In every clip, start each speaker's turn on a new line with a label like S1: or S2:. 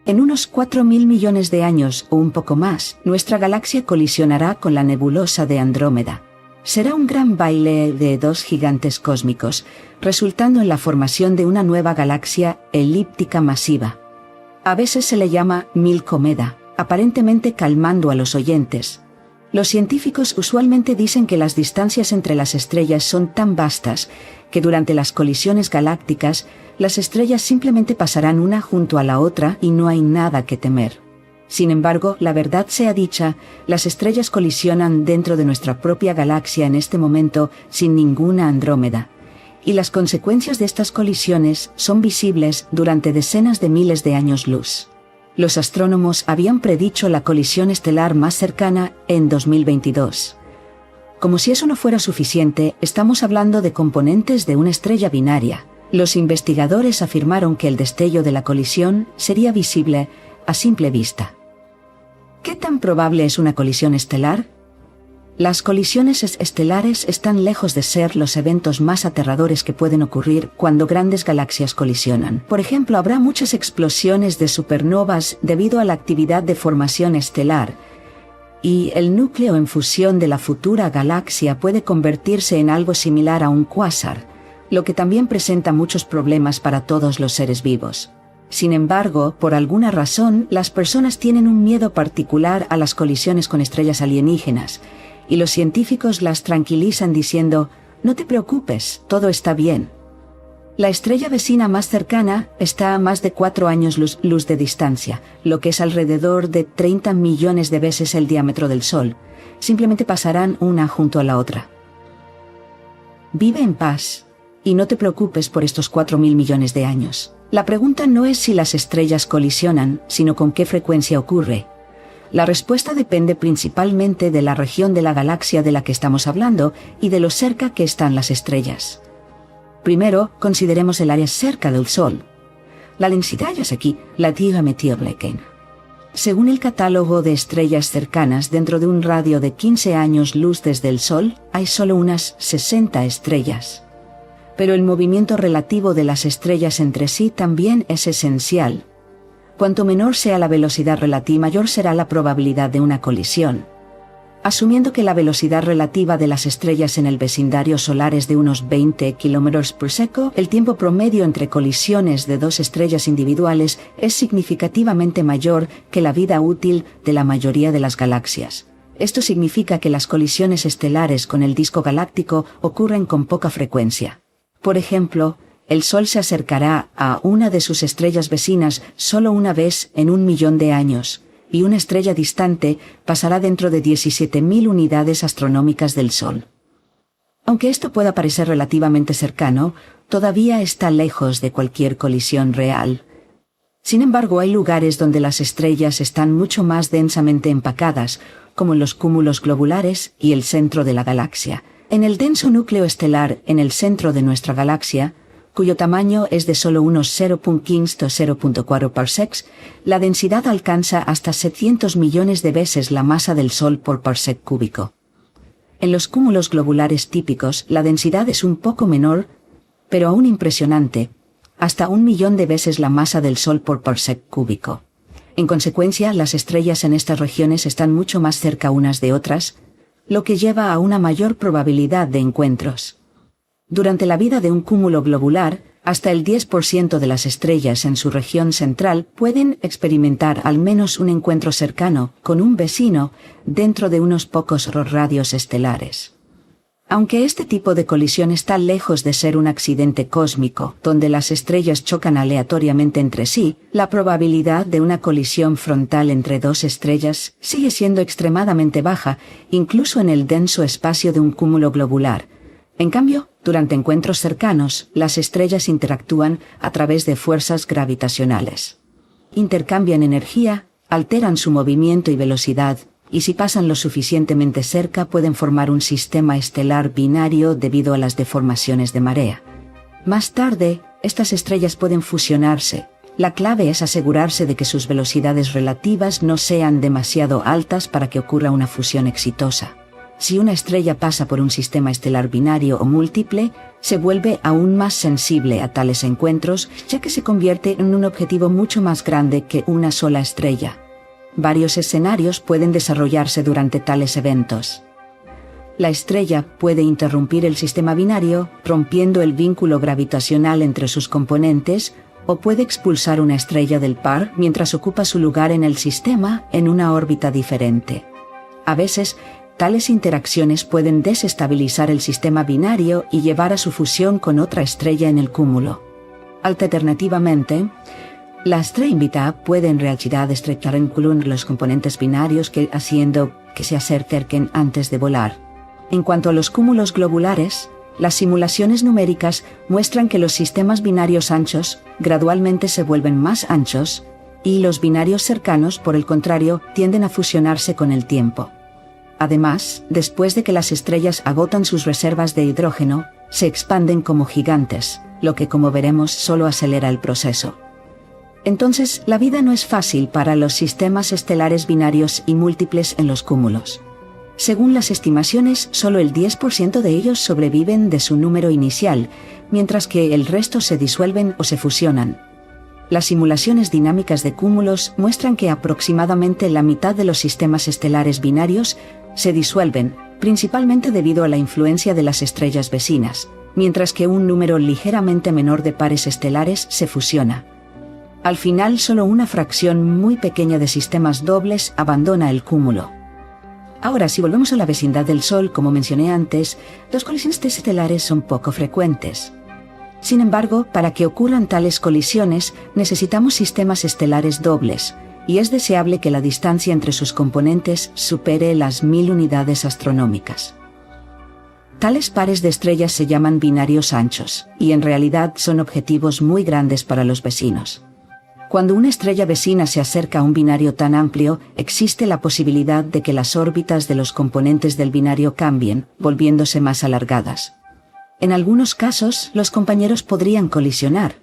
S1: En unos 4.000 millones de años o un poco más, nuestra galaxia colisionará con la nebulosa de Andrómeda. Será un gran baile de dos gigantes cósmicos, resultando en la formación de una nueva galaxia elíptica masiva. A veces se le llama Milcomeda, aparentemente calmando a los oyentes. Los científicos usualmente dicen que las distancias entre las estrellas son tan vastas que durante las colisiones galácticas, las estrellas simplemente pasarán una junto a la otra y no hay nada que temer. Sin embargo, la verdad sea dicha, las estrellas colisionan dentro de nuestra propia galaxia en este momento sin ninguna Andrómeda. Y las consecuencias de estas colisiones son visibles durante decenas de miles de años luz. Los astrónomos habían predicho la colisión estelar más cercana en 2022. Como si eso no fuera suficiente, estamos hablando de componentes de una estrella binaria. Los investigadores afirmaron que el destello de la colisión sería visible a simple vista. ¿Qué tan probable es una colisión estelar? Las colisiones estelares están lejos de ser los eventos más aterradores que pueden ocurrir cuando grandes galaxias colisionan. Por ejemplo, habrá muchas explosiones de supernovas debido a la actividad de formación estelar, y el núcleo en fusión de la futura galaxia puede convertirse en algo similar a un cuásar, lo que también presenta muchos problemas para todos los seres vivos. Sin embargo, por alguna razón, las personas tienen un miedo particular a las colisiones con estrellas alienígenas, y los científicos las tranquilizan diciendo, no te preocupes, todo está bien. La estrella vecina más cercana está a más de 4 años luz de distancia, lo que es alrededor de 30 millones de veces el diámetro del Sol. Simplemente pasarán una junto a la otra. Vive en paz, y no te preocupes por estos 4.000 millones de años. La pregunta no es si las estrellas colisionan, sino con qué frecuencia ocurre. La respuesta depende principalmente de la región de la galaxia de la que estamos hablando y de lo cerca que están las estrellas. Primero, consideremos el área cerca del Sol. La densidad es aquí, la Tierra-Meteorblicken. Según el catálogo de estrellas cercanas, dentro de un radio de 15 años luz desde el Sol, hay solo unas 60 estrellas. Pero el movimiento relativo de las estrellas entre sí también es esencial. Cuanto menor sea la velocidad relativa, mayor será la probabilidad de una colisión. Asumiendo que la velocidad relativa de las estrellas en el vecindario solar es de unos 20 km/s, el tiempo promedio entre colisiones de dos estrellas individuales es significativamente mayor que la vida útil de la mayoría de las galaxias. Esto significa que las colisiones estelares con el disco galáctico ocurren con poca frecuencia. Por ejemplo, el Sol se acercará a una de sus estrellas vecinas solo una vez en 1 millón de años, y una estrella distante pasará dentro de 17.000 unidades astronómicas del Sol. Aunque esto pueda parecer relativamente cercano, todavía está lejos de cualquier colisión real. Sin embargo, hay lugares donde las estrellas están mucho más densamente empacadas, como en los cúmulos globulares y el centro de la galaxia. En el denso núcleo estelar en el centro de nuestra galaxia, cuyo tamaño es de solo unos 0.15 o 0.4 parsecs, la densidad alcanza hasta 700 millones de veces la masa del Sol por parsec cúbico. En los cúmulos globulares típicos, la densidad es un poco menor, pero aún impresionante, hasta 1 millón de veces la masa del Sol por parsec cúbico. En consecuencia, las estrellas en estas regiones están mucho más cerca unas de otras, lo que lleva a una mayor probabilidad de encuentros. Durante la vida de un cúmulo globular, hasta el 10% de las estrellas en su región central pueden experimentar al menos un encuentro cercano con un vecino dentro de unos pocos radios estelares. Aunque este tipo de colisión está lejos de ser un accidente cósmico, donde las estrellas chocan aleatoriamente entre sí, la probabilidad de una colisión frontal entre dos estrellas sigue siendo extremadamente baja, incluso en el denso espacio de un cúmulo globular. En cambio, durante encuentros cercanos, las estrellas interactúan a través de fuerzas gravitacionales. Intercambian energía, alteran su movimiento y velocidad, y si pasan lo suficientemente cerca pueden formar un sistema estelar binario debido a las deformaciones de marea. Más tarde, estas estrellas pueden fusionarse. La clave es asegurarse de que sus velocidades relativas no sean demasiado altas para que ocurra una fusión exitosa. Si una estrella pasa por un sistema estelar binario o múltiple, se vuelve aún más sensible a tales encuentros, ya que se convierte en un objetivo mucho más grande que una sola estrella. Varios escenarios pueden desarrollarse durante tales eventos. La estrella puede interrumpir el sistema binario, rompiendo el vínculo gravitacional entre sus componentes, o puede expulsar una estrella del par mientras ocupa su lugar en el sistema en una órbita diferente. A veces, tales interacciones pueden desestabilizar el sistema binario y llevar a su fusión con otra estrella en el cúmulo. Alternativamente, la estrella puede en realidad estrechar los componentes binarios haciendo que se acerquen antes de volar. En cuanto a los cúmulos globulares, las simulaciones numéricas muestran que los sistemas binarios anchos gradualmente se vuelven más anchos y los binarios cercanos, por el contrario, tienden a fusionarse con el tiempo. Además, después de que las estrellas agotan sus reservas de hidrógeno, se expanden como gigantes, lo que, como veremos, solo acelera el proceso. Entonces, la vida no es fácil para los sistemas estelares binarios y múltiples en los cúmulos. Según las estimaciones, solo el 10% de ellos sobreviven de su número inicial, mientras que el resto se disuelven o se fusionan. Las simulaciones dinámicas de cúmulos muestran que aproximadamente la mitad de los sistemas estelares binarios se disuelven, principalmente debido a la influencia de las estrellas vecinas, mientras que un número ligeramente menor de pares estelares se fusiona. Al final, solo una fracción muy pequeña de sistemas dobles abandona el cúmulo. Ahora, si volvemos a la vecindad del Sol, como mencioné antes, las colisiones estelares son poco frecuentes. Sin embargo, para que ocurran tales colisiones, necesitamos sistemas estelares dobles, y es deseable que la distancia entre sus componentes supere las 1000 unidades astronómicas. Tales pares de estrellas se llaman binarios anchos, y en realidad son objetivos muy grandes para los vecinos. Cuando una estrella vecina se acerca a un binario tan amplio, existe la posibilidad de que las órbitas de los componentes del binario cambien, volviéndose más alargadas. En algunos casos, los compañeros podrían colisionar.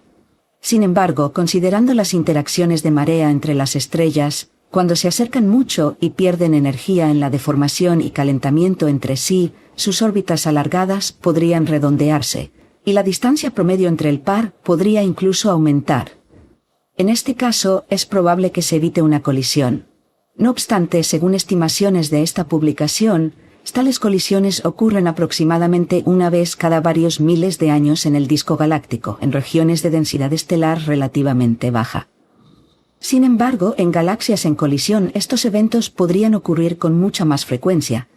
S1: Sin embargo, considerando las interacciones de marea entre las estrellas, cuando se acercan mucho y pierden energía en la deformación y calentamiento entre sí, sus órbitas alargadas podrían redondearse, y la distancia promedio entre el par podría incluso aumentar. En este caso, es probable que se evite una colisión. No obstante, según estimaciones de esta publicación, tales colisiones ocurren aproximadamente una vez cada varios miles de años en el disco galáctico, en regiones de densidad estelar relativamente baja. Sin embargo, en galaxias en colisión, estos eventos podrían ocurrir con mucha más frecuencia.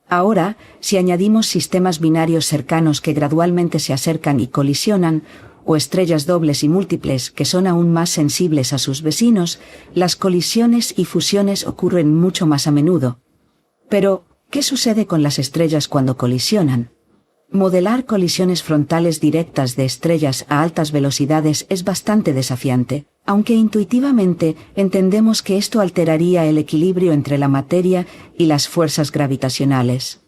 S1: Ahora, si añadimos sistemas binarios cercanos que gradualmente se acercan y colisionan, o estrellas dobles y múltiples que son aún más sensibles a sus vecinos, las colisiones y fusiones ocurren mucho más a menudo. Pero, ¿qué sucede con las estrellas cuando colisionan? Modelar colisiones frontales directas de estrellas a altas velocidades es bastante desafiante, aunque intuitivamente entendemos que esto alteraría el equilibrio entre la materia y las fuerzas gravitacionales.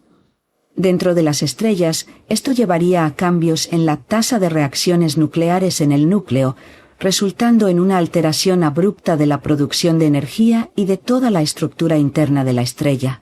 S1: Dentro de las estrellas, esto llevaría a cambios en la tasa de reacciones nucleares en el núcleo, resultando en una alteración abrupta de la producción de energía y de toda la estructura interna de la estrella.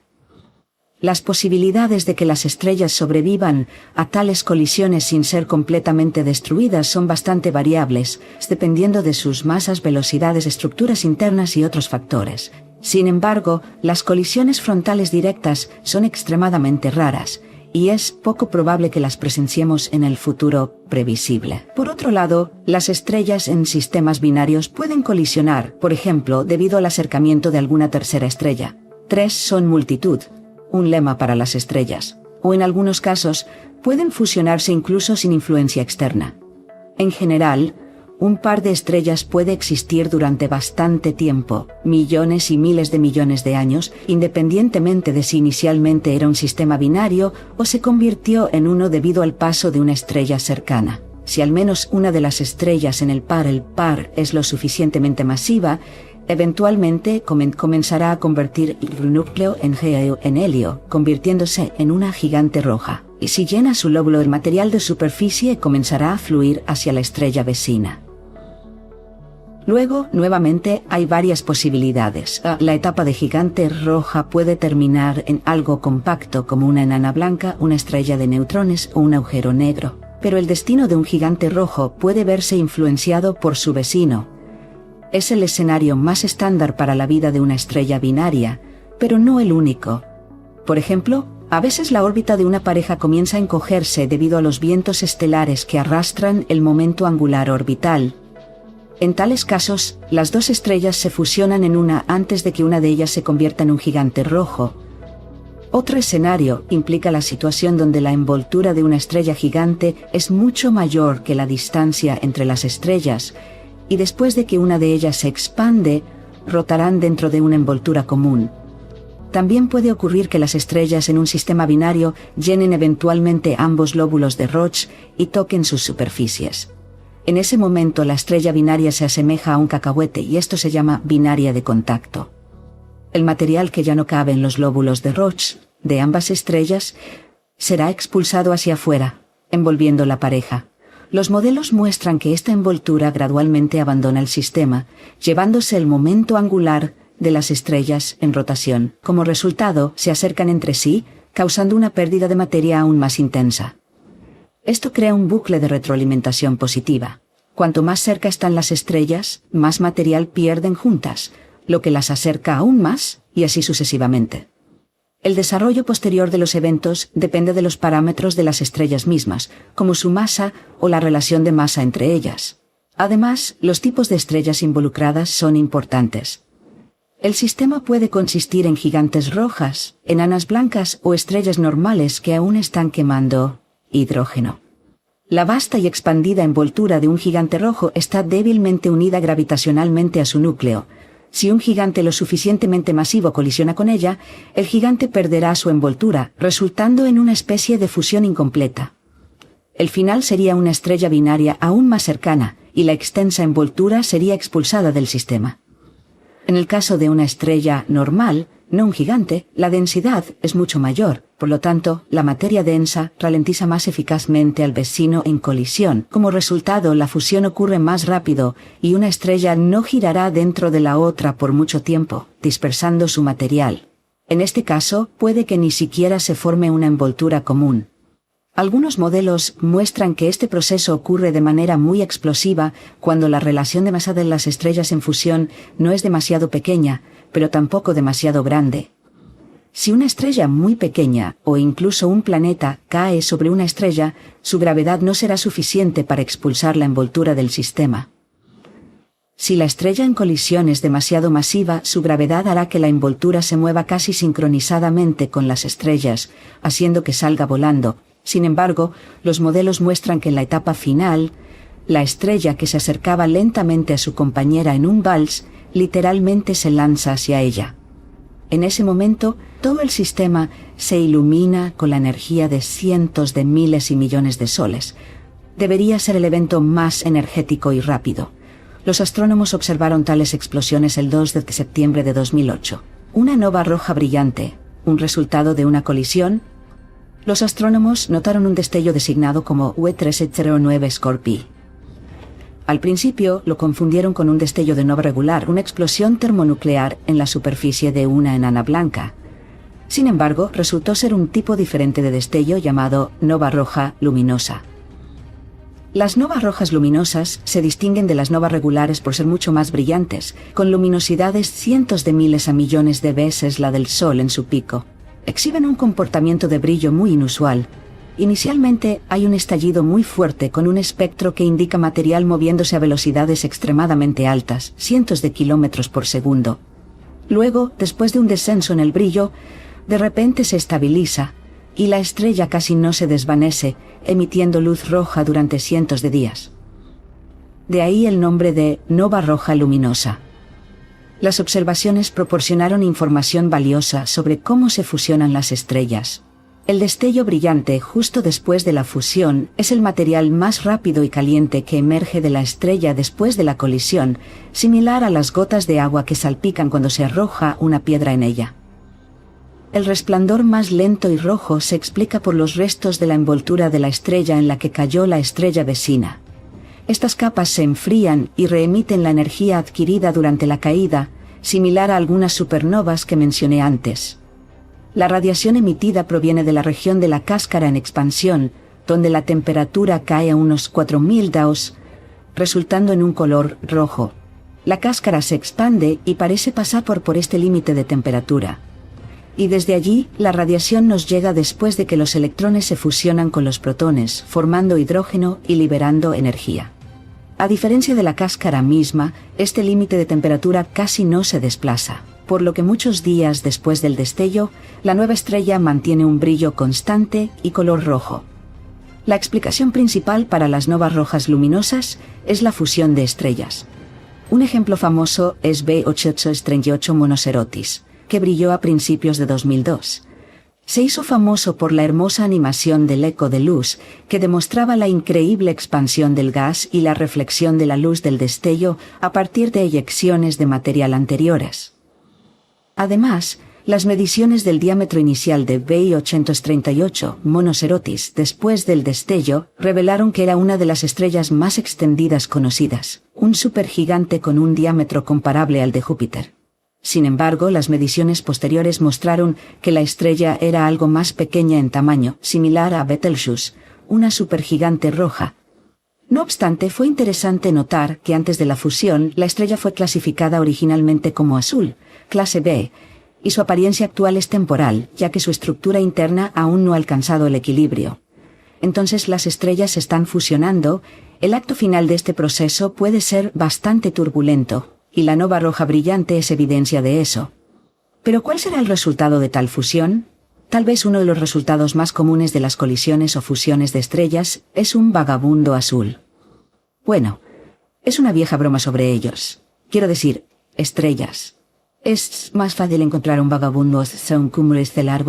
S1: Las posibilidades de que las estrellas sobrevivan a tales colisiones sin ser completamente destruidas son bastante variables, dependiendo de sus masas, velocidades, estructuras internas y otros factores. Sin embargo, las colisiones frontales directas son extremadamente raras, y es poco probable que las presenciemos en el futuro previsible. Por otro lado, las estrellas en sistemas binarios pueden colisionar, por ejemplo, debido al acercamiento de alguna tercera estrella. 3 son multitud, un lema para las estrellas, o en algunos casos, pueden fusionarse incluso sin influencia externa. En general, un par de estrellas puede existir durante bastante tiempo, millones y miles de millones de años, independientemente de si inicialmente era un sistema binario o se convirtió en uno debido al paso de una estrella cercana. Si al menos una de las estrellas en el par es lo suficientemente masiva, eventualmente comenzará a convertir el núcleo en helio, convirtiéndose en una gigante roja. Y si llena su lóbulo, el material de superficie comenzará a fluir hacia la estrella vecina. Luego, nuevamente, hay varias posibilidades. La etapa de gigante roja puede terminar en algo compacto como una enana blanca, una estrella de neutrones o un agujero negro. Pero el destino de un gigante rojo puede verse influenciado por su vecino. Es el escenario más estándar para la vida de una estrella binaria, pero no el único. Por ejemplo, a veces la órbita de una pareja comienza a encogerse debido a los vientos estelares que arrastran el momento angular orbital. En tales casos, las dos estrellas se fusionan en una antes de que una de ellas se convierta en un gigante rojo. Otro escenario implica la situación donde la envoltura de una estrella gigante es mucho mayor que la distancia entre las estrellas, y después de que una de ellas se expande, rotarán dentro de una envoltura común. También puede ocurrir que las estrellas en un sistema binario llenen eventualmente ambos lóbulos de Roche y toquen sus superficies. En ese momento la estrella binaria se asemeja a un cacahuete y esto se llama binaria de contacto. El material que ya no cabe en los lóbulos de Roche, de ambas estrellas, será expulsado hacia afuera, envolviendo la pareja. Los modelos muestran que esta envoltura gradualmente abandona el sistema, llevándose el momento angular de las estrellas en rotación. Como resultado, se acercan entre sí, causando una pérdida de materia aún más intensa. Esto crea un bucle de retroalimentación positiva. Cuanto más cerca están las estrellas, más material pierden juntas, lo que las acerca aún más, y así sucesivamente. El desarrollo posterior de los eventos depende de los parámetros de las estrellas mismas, como su masa o la relación de masa entre ellas. Además, los tipos de estrellas involucradas son importantes. El sistema puede consistir en gigantes rojas, enanas blancas o estrellas normales que aún están quemando hidrógeno. La vasta y expandida envoltura de un gigante rojo está débilmente unida gravitacionalmente a su núcleo. Si un gigante lo suficientemente masivo colisiona con ella, el gigante perderá su envoltura, resultando en una especie de fusión incompleta. El final sería una estrella binaria aún más cercana, y la extensa envoltura sería expulsada del sistema. En el caso de una estrella normal, no un gigante, la densidad es mucho mayor, por lo tanto, la materia densa ralentiza más eficazmente al vecino en colisión. Como resultado, la fusión ocurre más rápido y una estrella no girará dentro de la otra por mucho tiempo, dispersando su material. En este caso, puede que ni siquiera se forme una envoltura común. Algunos modelos muestran que este proceso ocurre de manera muy explosiva cuando la relación de masa de las estrellas en fusión no es demasiado pequeña, pero tampoco demasiado grande. Si una estrella muy pequeña, o incluso un planeta, cae sobre una estrella, su gravedad no será suficiente para expulsar la envoltura del sistema. Si la estrella en colisión es demasiado masiva, su gravedad hará que la envoltura se mueva casi sincronizadamente con las estrellas, haciendo que salga volando. Sin embargo, los modelos muestran que en la etapa final, la estrella que se acercaba lentamente a su compañera en un vals, literalmente se lanza hacia ella. En ese momento, todo el sistema se ilumina con la energía de cientos de miles y millones de soles. Debería ser el evento más energético y rápido. Los astrónomos observaron tales explosiones el 2 de septiembre de 2008. Una nova roja brillante, un resultado de una colisión. Los astrónomos notaron un destello designado como UE309 Scorpii. Al principio lo confundieron con un destello de nova regular, una explosión termonuclear en la superficie de una enana blanca. Sin embargo, resultó ser un tipo diferente de destello llamado nova roja luminosa. Las novas rojas luminosas se distinguen de las novas regulares por ser mucho más brillantes, con luminosidades cientos de miles a millones de veces la del Sol en su pico. Exhiben un comportamiento de brillo muy inusual. Inicialmente hay un estallido muy fuerte con un espectro que indica material moviéndose a velocidades extremadamente altas, cientos de kilómetros por segundo. Luego, después de un descenso en el brillo, de repente se estabiliza y la estrella casi no se desvanece, emitiendo luz roja durante cientos de días. De ahí el nombre de nova roja luminosa. Las observaciones proporcionaron información valiosa sobre cómo se fusionan las estrellas. El destello brillante justo después de la fusión es el material más rápido y caliente que emerge de la estrella después de la colisión, similar a las gotas de agua que salpican cuando se arroja una piedra en ella. El resplandor más lento y rojo se explica por los restos de la envoltura de la estrella en la que cayó la estrella vecina. Estas capas se enfrían y reemiten la energía adquirida durante la caída, similar a algunas supernovas que mencioné antes. La radiación emitida proviene de la región de la cáscara en expansión, donde la temperatura cae a unos 4000 Gauss, resultando en un color rojo. La cáscara se expande y parece pasar por este límite de temperatura. Y desde allí, la radiación nos llega después de que los electrones se fusionan con los protones, formando hidrógeno y liberando energía. A diferencia de la cáscara misma, este límite de temperatura casi no se desplaza, por lo que muchos días después del destello, la nueva estrella mantiene un brillo constante y color rojo. La explicación principal para las novas rojas luminosas es la fusión de estrellas. Un ejemplo famoso es B8838 Monocerotis, que brilló a principios de 2002. Se hizo famoso por la hermosa animación del eco de luz, que demostraba la increíble expansión del gas y la reflexión de la luz del destello a partir de eyecciones de material anteriores. Además, las mediciones del diámetro inicial de B838 Monocerotis después del destello revelaron que era una de las estrellas más extendidas conocidas, un supergigante con un diámetro comparable al de Júpiter. Sin embargo, las mediciones posteriores mostraron que la estrella era algo más pequeña en tamaño, similar a Betelgeuse, una supergigante roja. No obstante, fue interesante notar que antes de la fusión, la estrella fue clasificada originalmente como azul, clase B, y su apariencia actual es temporal, ya que su estructura interna aún no ha alcanzado el equilibrio. Entonces las estrellas se están fusionando, el acto final de este proceso puede ser bastante turbulento, y la nova roja brillante es evidencia de eso. ¿Pero cuál será el resultado de tal fusión? Tal vez uno de los resultados más comunes de las colisiones o fusiones de estrellas es un vagabundo azul. Bueno, es una vieja broma sobre ellos. Quiero decir, estrellas. ¿Es más fácil encontrar un vagabundo hacia un cúmulo estelar?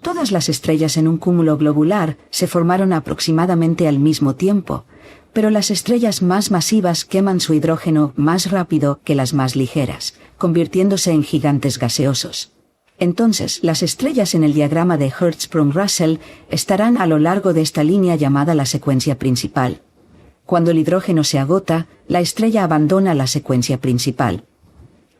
S1: Todas las estrellas en un cúmulo globular se formaron aproximadamente al mismo tiempo, pero las estrellas más masivas queman su hidrógeno más rápido que las más ligeras, convirtiéndose en gigantes gaseosos. Entonces, las estrellas en el diagrama de Hertzsprung-Russell estarán a lo largo de esta línea llamada la secuencia principal. Cuando el hidrógeno se agota, la estrella abandona la secuencia principal.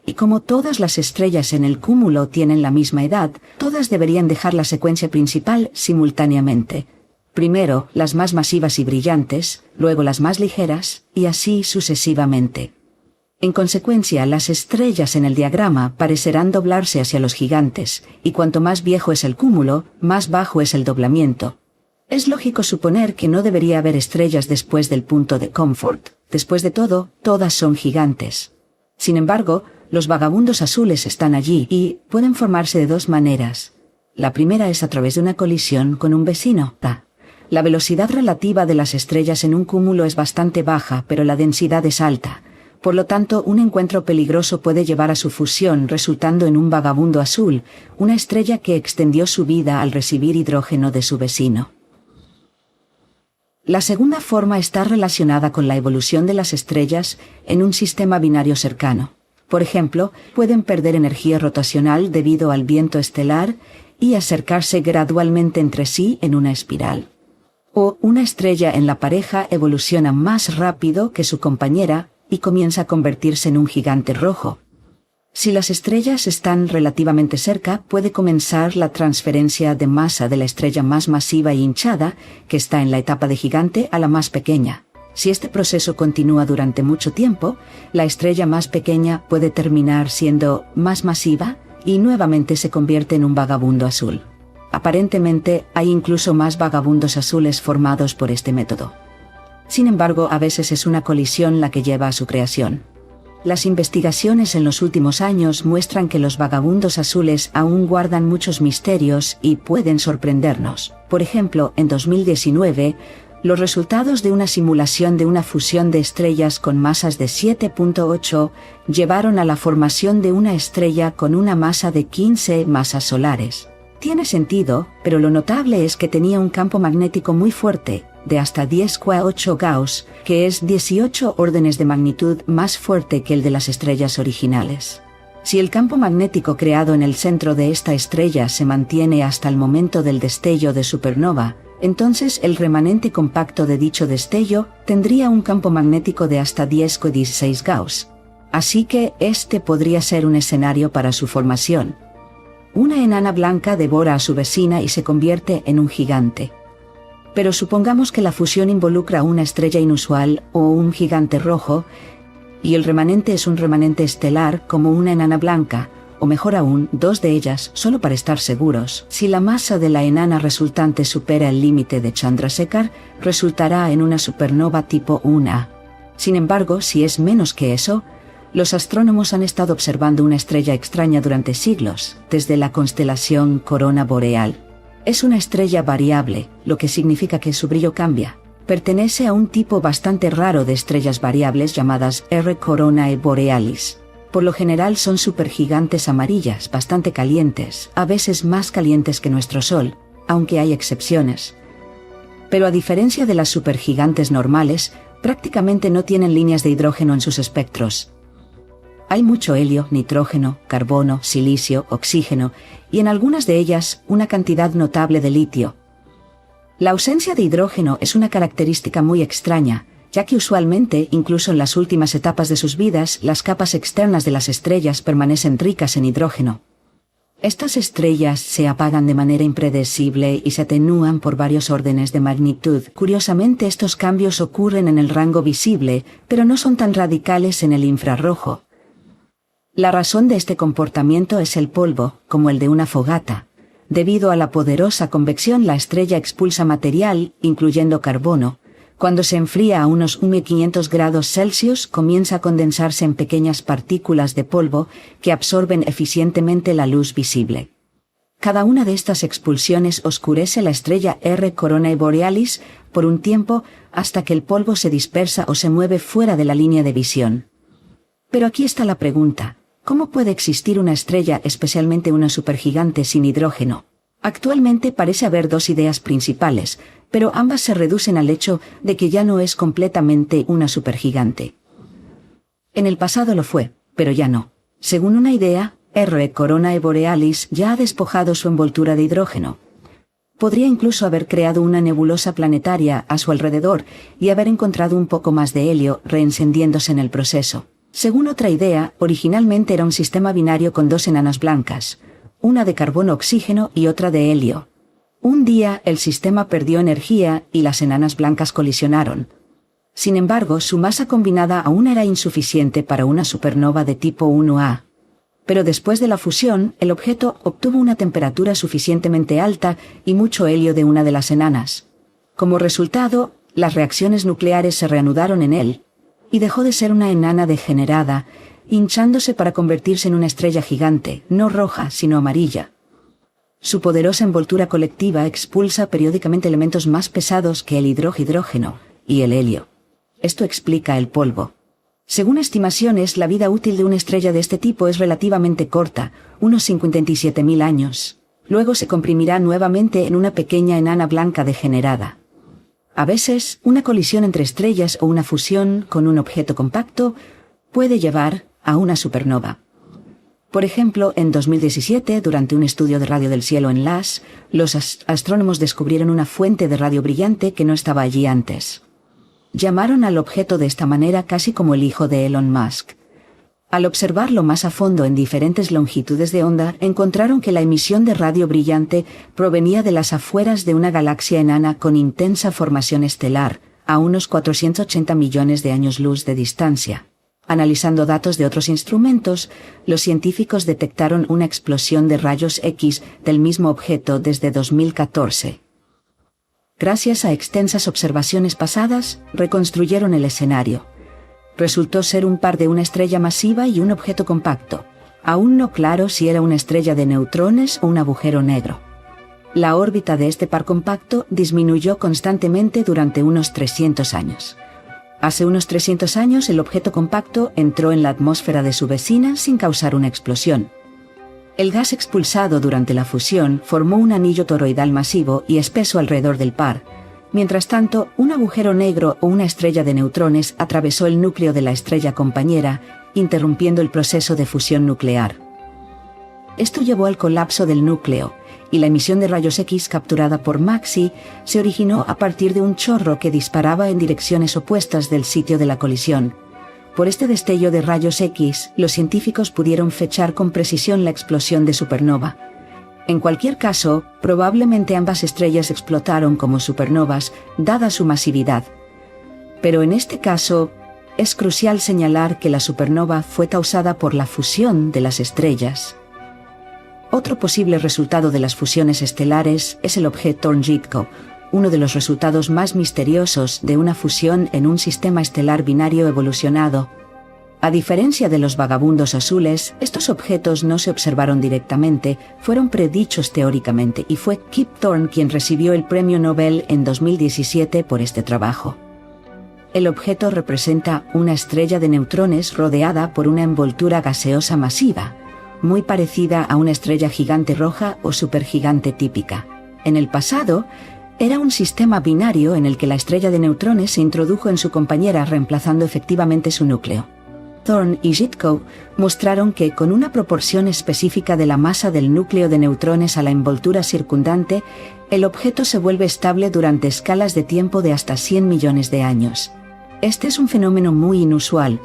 S1: Y como todas las estrellas en el cúmulo tienen la misma edad, todas deberían dejar la secuencia principal simultáneamente. Primero las más masivas y brillantes, luego las más ligeras, y así sucesivamente. En consecuencia, las estrellas en el diagrama parecerán doblarse hacia los gigantes, y cuanto más viejo es el cúmulo, más bajo es el doblamiento. Es lógico suponer que no debería haber estrellas después del punto de Comfort. Después de todo, todas son gigantes. Sin embargo, los vagabundos azules están allí y pueden formarse de dos maneras. La primera es a través de una colisión con un vecino. La velocidad relativa de las estrellas en un cúmulo es bastante baja, pero la densidad es alta. Por lo tanto, un encuentro peligroso puede llevar a su fusión, resultando en un vagabundo azul, una estrella que extendió su vida al recibir hidrógeno de su vecino. La segunda forma está relacionada con la evolución de las estrellas en un sistema binario cercano. Por ejemplo, pueden perder energía rotacional debido al viento estelar y acercarse gradualmente entre sí en una espiral. O una estrella en la pareja evoluciona más rápido que su compañera y comienza a convertirse en un gigante rojo. Si las estrellas están relativamente cerca, puede comenzar la transferencia de masa de la estrella más masiva e hinchada, que está en la etapa de gigante, a la más pequeña. Si este proceso continúa durante mucho tiempo, la estrella más pequeña puede terminar siendo más masiva y nuevamente se convierte en un vagabundo azul. Aparentemente, hay incluso más vagabundos azules formados por este método. Sin embargo, a veces es una colisión la que lleva a su creación. Las investigaciones en los últimos años muestran que los vagabundos azules aún guardan muchos misterios y pueden sorprendernos. Por ejemplo, en 2019, los resultados de una simulación de una fusión de estrellas con masas de 7.8 llevaron a la formación de una estrella con una masa de 15 masas solares. Tiene sentido, pero lo notable es que tenía un campo magnético muy fuerte, de hasta 10⁴ Gauss, que es 18 órdenes de magnitud más fuerte que el de las estrellas originales. Si el campo magnético creado en el centro de esta estrella se mantiene hasta el momento del destello de supernova, Entonces el remanente compacto de dicho destello tendría un campo magnético de hasta 10^16 Gauss. Así que este podría ser un escenario para su formación. Una enana blanca devora a su vecina y se convierte en un gigante. Pero supongamos que la fusión involucra una estrella inusual o un gigante rojo, y el remanente es un remanente estelar como una enana blanca, o mejor aún, dos de ellas, solo para estar seguros. Si la masa de la enana resultante supera el límite de Chandrasekhar, resultará en una supernova tipo 1A. Sin embargo, si es menos que eso, los astrónomos han estado observando una estrella extraña durante siglos, desde la constelación Corona Boreal. Es una estrella variable, lo que significa que su brillo cambia. Pertenece a un tipo bastante raro de estrellas variables llamadas R Coronae Borealis. Por lo general son supergigantes amarillas, bastante calientes, a veces más calientes que nuestro Sol, aunque hay excepciones. Pero a diferencia de las supergigantes normales, prácticamente no tienen líneas de hidrógeno en sus espectros. Hay mucho helio, nitrógeno, carbono, silicio, oxígeno, y en algunas de ellas una cantidad notable de litio. La ausencia de hidrógeno es una característica muy extraña, ya que usualmente, incluso en las últimas etapas de sus vidas, las capas externas de las estrellas permanecen ricas en hidrógeno. Estas estrellas se apagan de manera impredecible y se atenúan por varios órdenes de magnitud. Curiosamente, estos cambios ocurren en el rango visible, pero no son tan radicales en el infrarrojo. La razón de este comportamiento es el polvo, como el de una fogata. Debido a la poderosa convección, la estrella expulsa material, incluyendo carbono. Cuando se enfría a unos 1500 grados Celsius, comienza a condensarse en pequeñas partículas de polvo que absorben eficientemente la luz visible. Cada una de estas expulsiones oscurece la estrella R Coronae Borealis por un tiempo hasta que el polvo se dispersa o se mueve fuera de la línea de visión. Pero aquí está la pregunta: ¿cómo puede existir una estrella, especialmente una supergigante, sin hidrógeno? Actualmente parece haber dos ideas principales, pero ambas se reducen al hecho de que ya no es completamente una supergigante. En el pasado lo fue, pero ya no. Según una idea, R Coronae Borealis ya ha despojado su envoltura de hidrógeno. Podría incluso haber creado una nebulosa planetaria a su alrededor y haber encontrado un poco más de helio reencendiéndose en el proceso. Según otra idea, originalmente era un sistema binario con dos enanas blancas, una de carbono-oxígeno y otra de helio. Un día el sistema perdió energía y las enanas blancas colisionaron. Sin embargo, su masa combinada aún era insuficiente para una supernova de tipo 1A. Pero después de la fusión, el objeto obtuvo una temperatura suficientemente alta y mucho helio de una de las enanas. Como resultado, las reacciones nucleares se reanudaron en él, y dejó de ser una enana degenerada, hinchándose para convertirse en una estrella gigante, no roja, sino amarilla. Su poderosa envoltura colectiva expulsa periódicamente elementos más pesados que el hidrógeno y el helio. Esto explica el polvo. Según estimaciones, la vida útil de una estrella de este tipo es relativamente corta, unos 57.000 años. Luego se comprimirá nuevamente en una pequeña enana blanca degenerada. A veces, una colisión entre estrellas o una fusión con un objeto compacto puede llevar a una supernova. Por ejemplo, en 2017, durante un estudio de radio del cielo en LAS, los astrónomos descubrieron una fuente de radio brillante que no estaba allí antes. Llamaron al objeto de esta manera casi como el hijo de Elon Musk. Al observarlo más a fondo en diferentes longitudes de onda, encontraron que la emisión de radio brillante provenía de las afueras de una galaxia enana con intensa formación estelar, a unos 480 millones de años luz de distancia. Analizando datos de otros instrumentos, los científicos detectaron una explosión de rayos X del mismo objeto desde 2014. Gracias a extensas observaciones pasadas, reconstruyeron el escenario. Resultó ser un par de una estrella masiva y un objeto compacto. Aún no claro si era una estrella de neutrones o un agujero negro. La órbita de este par compacto disminuyó constantemente durante unos 300 años. Hace unos 300 años el objeto compacto entró en la atmósfera de su vecina sin causar una explosión. El gas expulsado durante la fusión formó un anillo toroidal masivo y espeso alrededor del par. Mientras tanto, un agujero negro o una estrella de neutrones atravesó el núcleo de la estrella compañera, interrumpiendo el proceso de fusión nuclear. Esto llevó al colapso del núcleo, y la emisión de rayos X capturada por MAXI se originó a partir de un chorro que disparaba en direcciones opuestas del sitio de la colisión. Por este destello de rayos X, los científicos pudieron fechar con precisión la explosión de supernova. En cualquier caso, probablemente ambas estrellas explotaron como supernovas, dada su masividad. Pero en este caso, es crucial señalar que la supernova fue causada por la fusión de las estrellas. Otro posible resultado de las fusiones estelares es el objeto Thorne-Jitko, uno de los resultados más misteriosos de una fusión en un sistema estelar binario evolucionado. A diferencia de los vagabundos azules, estos objetos no se observaron directamente, fueron predichos teóricamente, y fue Kip Thorne quien recibió el premio Nobel en 2017 por este trabajo. El objeto representa una estrella de neutrones rodeada por una envoltura gaseosa masiva, muy parecida a una estrella gigante roja o supergigante típica. En el pasado, era un sistema binario en el que la estrella de neutrones se introdujo en su compañera reemplazando efectivamente su núcleo. Thorne y Jitko mostraron que con una proporción específica de la masa del núcleo de neutrones a la envoltura circundante, el objeto se vuelve estable durante escalas de tiempo de hasta 100 millones de años. Este es un fenómeno muy inusual.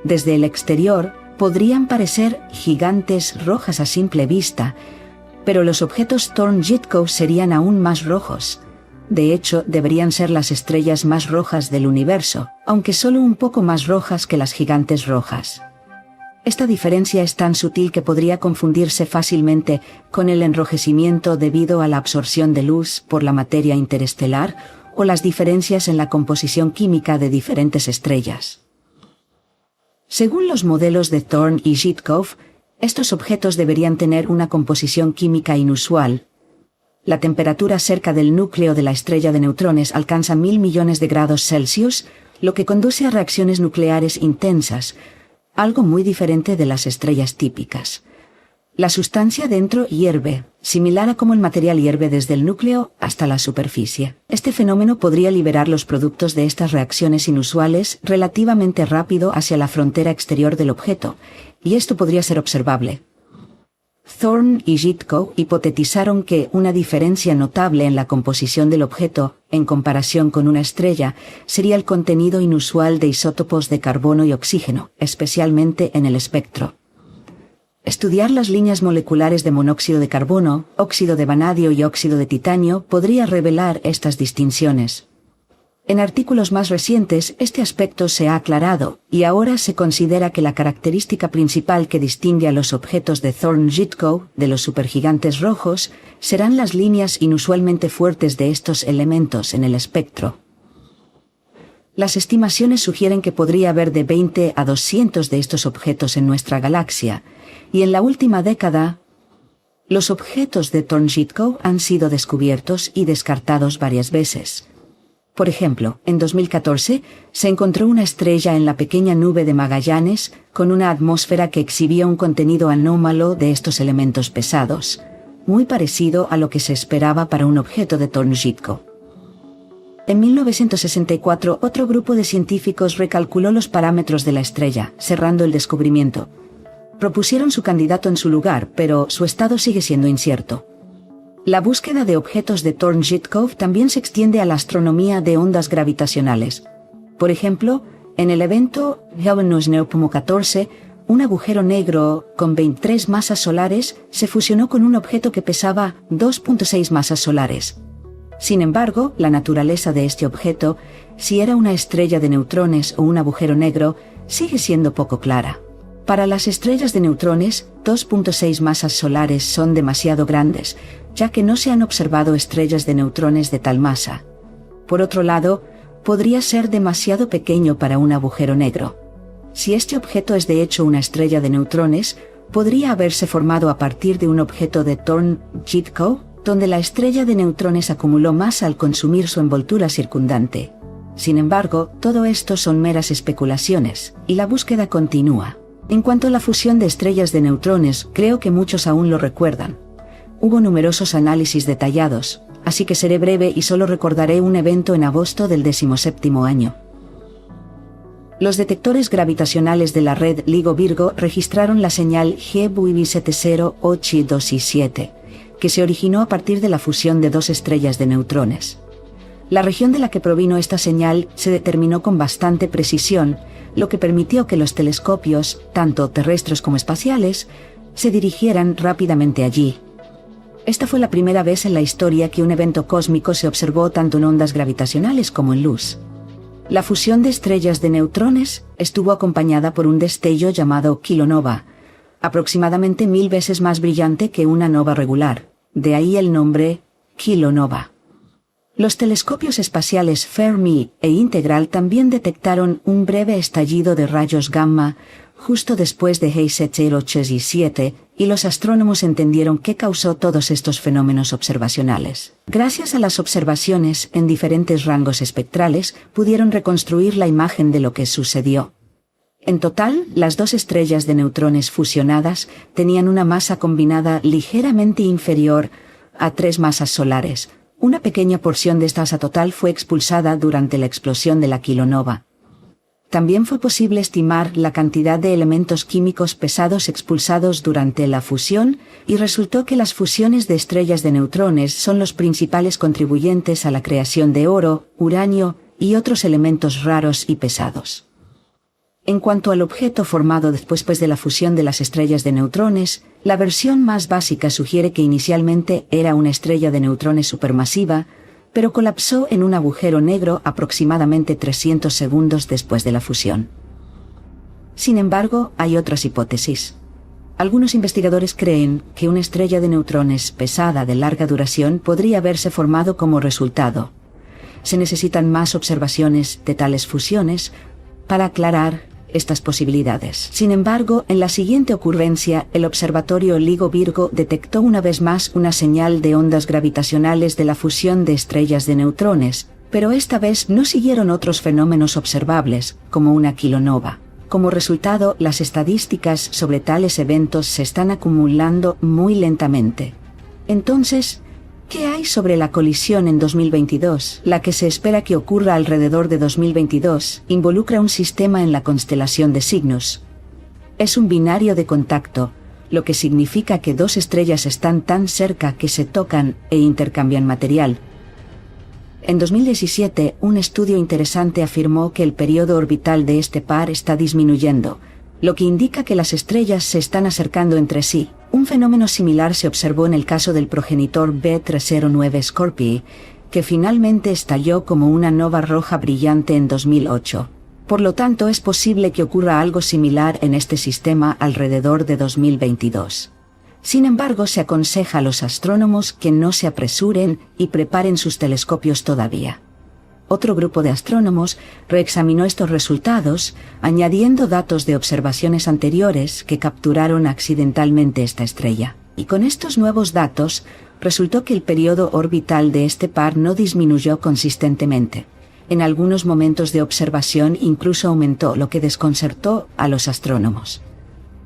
S1: Desde el exterior, podrían parecer gigantes rojas a simple vista, pero los objetos Thorne-Jitko serían aún más rojos. De hecho, deberían ser las estrellas más rojas del universo, aunque solo un poco más rojas que las gigantes rojas. Esta diferencia es tan sutil que podría confundirse fácilmente con el enrojecimiento debido a la absorción de luz por la materia interestelar o las diferencias en la composición química de diferentes estrellas. Según los modelos de Thorne y Jitko, estos objetos deberían tener una composición química inusual. La temperatura cerca del núcleo de la estrella de neutrones alcanza 1000 millones de grados Celsius, lo que conduce a reacciones nucleares intensas, algo muy diferente de las estrellas típicas. La sustancia dentro hierve, similar a cómo el material hierve desde el núcleo hasta la superficie. Este fenómeno podría liberar los productos de estas reacciones inusuales relativamente rápido hacia la frontera exterior del objeto, y esto podría ser observable. Thorne y Jitko hipotetizaron que una diferencia notable en la composición del objeto, en comparación con una estrella, sería el contenido inusual de isótopos de carbono y oxígeno, especialmente en el espectro. Estudiar las líneas moleculares de monóxido de carbono, óxido de vanadio y óxido de titanio podría revelar estas distinciones. En artículos más recientes, este aspecto se ha aclarado, y ahora se considera que la característica principal que distingue a los objetos de Thorne-Jitko de los supergigantes rojos serán las líneas inusualmente fuertes de estos elementos en el espectro. Las estimaciones sugieren que podría haber de 20 a 200 de estos objetos en nuestra galaxia, y en la última década, los objetos de Thorne-Jitko han sido descubiertos y descartados varias veces. Por ejemplo, en 2014 se encontró una estrella en la pequeña nube de Magallanes con una atmósfera que exhibía un contenido anómalo de estos elementos pesados, muy parecido a lo que se esperaba para un objeto de Thorne-Jitko. En 1964, otro grupo de científicos recalculó los parámetros de la estrella, cerrando el descubrimiento. Propusieron su candidato en su lugar, pero su estado sigue siendo incierto. La búsqueda de objetos de Thorne-Jitko también se extiende a la astronomía de ondas gravitacionales. Por ejemplo, en el evento Heaven 14, un agujero negro con 23 masas solares se fusionó con un objeto que pesaba 2.6 masas solares. Sin embargo, la naturaleza de este objeto, si era una estrella de neutrones o un agujero negro, sigue siendo poco clara. Para las estrellas de neutrones, 2.6 masas solares son demasiado grandes, ya que no se han observado estrellas de neutrones de tal masa. Por otro lado, podría ser demasiado pequeño para un agujero negro. Si este objeto es de hecho una estrella de neutrones, podría haberse formado a partir de un objeto de Thorne-Jitko, donde la estrella de neutrones acumuló masa al consumir su envoltura circundante. Sin embargo, todo esto son meras especulaciones, y la búsqueda continúa. En cuanto a la fusión de estrellas de neutrones, creo que muchos aún lo recuerdan. Hubo numerosos análisis detallados, así que seré breve y solo recordaré un evento en agosto del 17º año. Los detectores gravitacionales de la red LIGO Virgo registraron la señal GBV 70827, que se originó a partir de la fusión de dos estrellas de neutrones. La región de la que provino esta señal se determinó con bastante precisión, lo que permitió que los telescopios, tanto terrestres como espaciales, se dirigieran rápidamente allí. Esta fue la primera vez en la historia que un evento cósmico se observó tanto en ondas gravitacionales como en luz. La fusión de estrellas de neutrones estuvo acompañada por un destello llamado kilonova, aproximadamente 1000 veces más brillante que una nova regular, de ahí el nombre kilonova. Los telescopios espaciales Fermi e Integral también detectaron un breve estallido de rayos gamma justo después de HC-87 y los astrónomos entendieron qué causó todos estos fenómenos observacionales. Gracias a las observaciones en diferentes rangos espectrales, pudieron reconstruir la imagen de lo que sucedió. En total, las dos estrellas de neutrones fusionadas tenían una masa combinada ligeramente inferior a 3 masas solares. Una pequeña porción de esta masa total fue expulsada durante la explosión de la kilonova. También fue posible estimar la cantidad de elementos químicos pesados expulsados durante la fusión y resultó que las fusiones de estrellas de neutrones son los principales contribuyentes a la creación de oro, uranio y otros elementos raros y pesados. En cuanto al objeto formado después de la fusión de las estrellas de neutrones, la versión más básica sugiere que inicialmente era una estrella de neutrones supermasiva, pero colapsó en un agujero negro aproximadamente 300 segundos después de la fusión. Sin embargo, hay otras hipótesis. Algunos investigadores creen que una estrella de neutrones pesada de larga duración podría haberse formado como resultado. Se necesitan más observaciones de tales fusiones para aclarar estas posibilidades. Sin embargo, en la siguiente ocurrencia, el observatorio LIGO Virgo detectó una vez más una señal de ondas gravitacionales de la fusión de estrellas de neutrones, pero esta vez no siguieron otros fenómenos observables, como una kilonova. Como resultado, las estadísticas sobre tales eventos se están acumulando muy lentamente. Entonces, ¿qué hay sobre la colisión en 2022? La que se espera que ocurra alrededor de 2022 involucra un sistema en la constelación de Cygnus. Es un binario de contacto, lo que significa que dos estrellas están tan cerca que se tocan e intercambian material. En 2017, un estudio interesante afirmó que el periodo orbital de este par está disminuyendo, lo que indica que las estrellas se están acercando entre sí. Un fenómeno similar se observó en el caso del progenitor B309 Scorpii, que finalmente estalló como una nova roja brillante en 2008. Por lo tanto, es posible que ocurra algo similar en este sistema alrededor de 2022. Sin embargo, se aconseja a los astrónomos que no se apresuren y preparen sus telescopios todavía. Otro grupo de astrónomos reexaminó estos resultados, añadiendo datos de observaciones anteriores que capturaron accidentalmente esta estrella. Y con estos nuevos datos, resultó que el periodo orbital de este par no disminuyó consistentemente. En algunos momentos de observación incluso aumentó, lo que desconcertó a los astrónomos.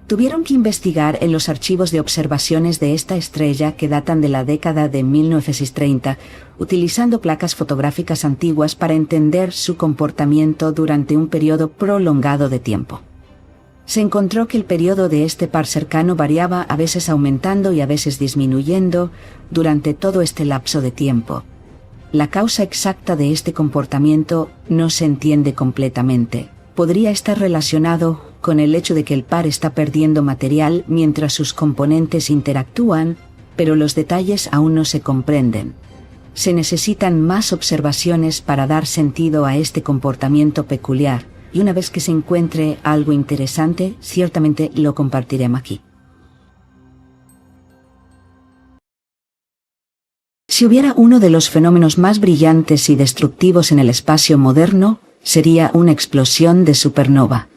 S1: Tuvieron que investigar en los archivos de observaciones de esta estrella que datan de la década de 1930, utilizando placas fotográficas antiguas para entender su comportamiento durante un periodo prolongado de tiempo. Se encontró que el periodo de este par cercano variaba, a veces aumentando y a veces disminuyendo, durante todo este lapso de tiempo. La causa exacta de este comportamiento no se entiende completamente. Podría estar relacionado con el hecho de que el par está perdiendo material mientras sus componentes interactúan, pero los detalles aún no se comprenden. Se necesitan más observaciones para dar sentido a este comportamiento peculiar, y una vez que se encuentre algo interesante, ciertamente lo compartiremos aquí. Si hubiera uno de los fenómenos más brillantes y destructivos en el espacio moderno, sería una explosión de supernova.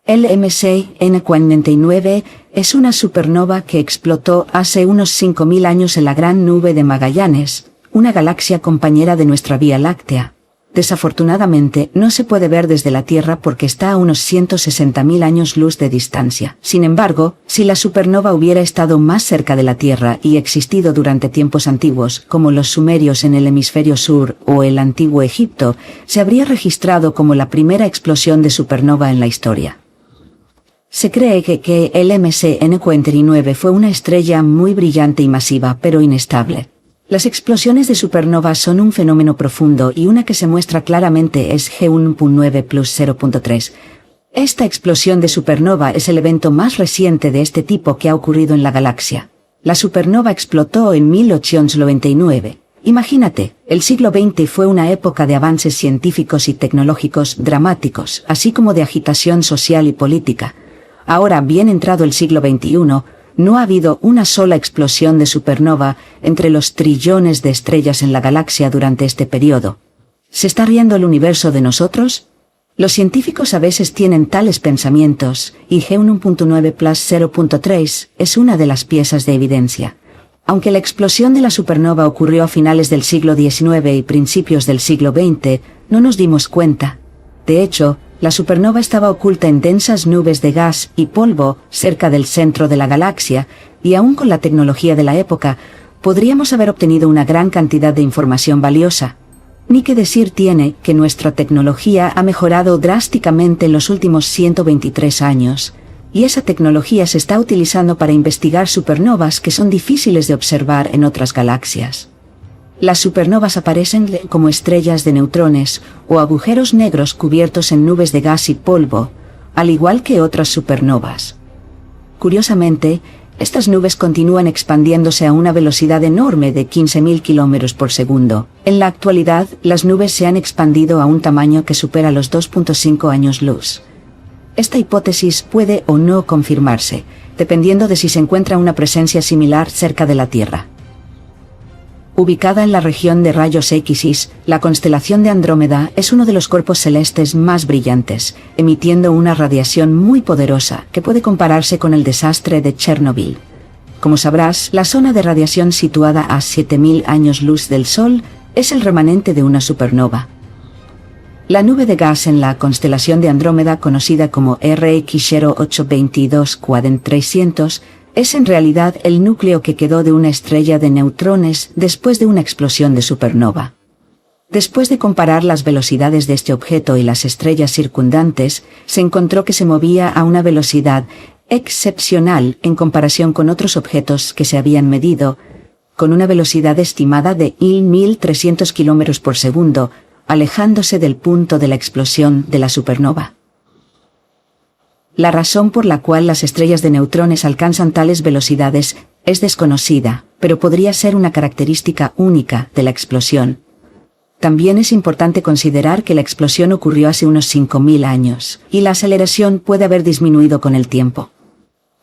S1: El MC N49 es una supernova que explotó hace unos 5000 años en la Gran Nube de Magallanes, una galaxia compañera de nuestra Vía Láctea. Desafortunadamente, no se puede ver desde la Tierra porque está a unos 160.000 años luz de distancia. Sin embargo, si la supernova hubiera estado más cerca de la Tierra y existido durante tiempos antiguos, como los sumerios en el hemisferio sur o el antiguo Egipto, se habría registrado como la primera explosión de supernova en la historia. Se cree que el MCN49 fue una estrella muy brillante y masiva, pero inestable. Las explosiones de supernovas son un fenómeno profundo y una que se muestra claramente es G1.9 plus 0.3. Esta explosión de supernova es el evento más reciente de este tipo que ha ocurrido en la galaxia. La supernova explotó en 1899. Imagínate, el siglo XX fue una época de avances científicos y tecnológicos dramáticos, así como de agitación social y política. Ahora, bien entrado el siglo XXI, no ha habido una sola explosión de supernova entre los trillones de estrellas en la galaxia durante este periodo. ¿Se está riendo el universo de nosotros? Los científicos a veces tienen tales pensamientos, y G1.9 plus 0.3 es una de las piezas de evidencia. Aunque la explosión de la supernova ocurrió a finales del siglo XIX y principios del siglo XX, no nos dimos cuenta. De hecho, la supernova estaba oculta en densas nubes de gas y polvo cerca del centro de la galaxia, y aún con la tecnología de la época, podríamos haber obtenido una gran cantidad de información valiosa. Ni que decir tiene que nuestra tecnología ha mejorado drásticamente en los últimos 123 años, y esa tecnología se está utilizando para investigar supernovas que son difíciles de observar en otras galaxias. Las supernovas aparecen como estrellas de neutrones o agujeros negros cubiertos en nubes de gas y polvo, al igual que otras supernovas. Curiosamente, estas nubes continúan expandiéndose a una velocidad enorme de 15.000 km por segundo. En la actualidad, las nubes se han expandido a un tamaño que supera los 2.5 años luz. Esta hipótesis puede o no confirmarse, dependiendo de si se encuentra una presencia similar cerca de la Tierra. Ubicada en la región de rayos X, la constelación de Andrómeda es uno de los cuerpos celestes más brillantes, emitiendo una radiación muy poderosa que puede compararse con el desastre de Chernobyl. Como sabrás, la zona de radiación situada a 7.000 años luz del Sol es el remanente de una supernova. La nube de gas en la constelación de Andrómeda, conocida como RX 0822-300, es en realidad el núcleo que quedó de una estrella de neutrones después de una explosión de supernova. Después de comparar las velocidades de este objeto y las estrellas circundantes, se encontró que se movía a una velocidad excepcional en comparación con otros objetos que se habían medido, con una velocidad estimada de 1.300 km por segundo, alejándose del punto de la explosión de la supernova. La razón por la cual las estrellas de neutrones alcanzan tales velocidades es desconocida, pero podría ser una característica única de la explosión. También es importante considerar que la explosión ocurrió hace unos 5.000 años, y la aceleración puede haber disminuido con el tiempo.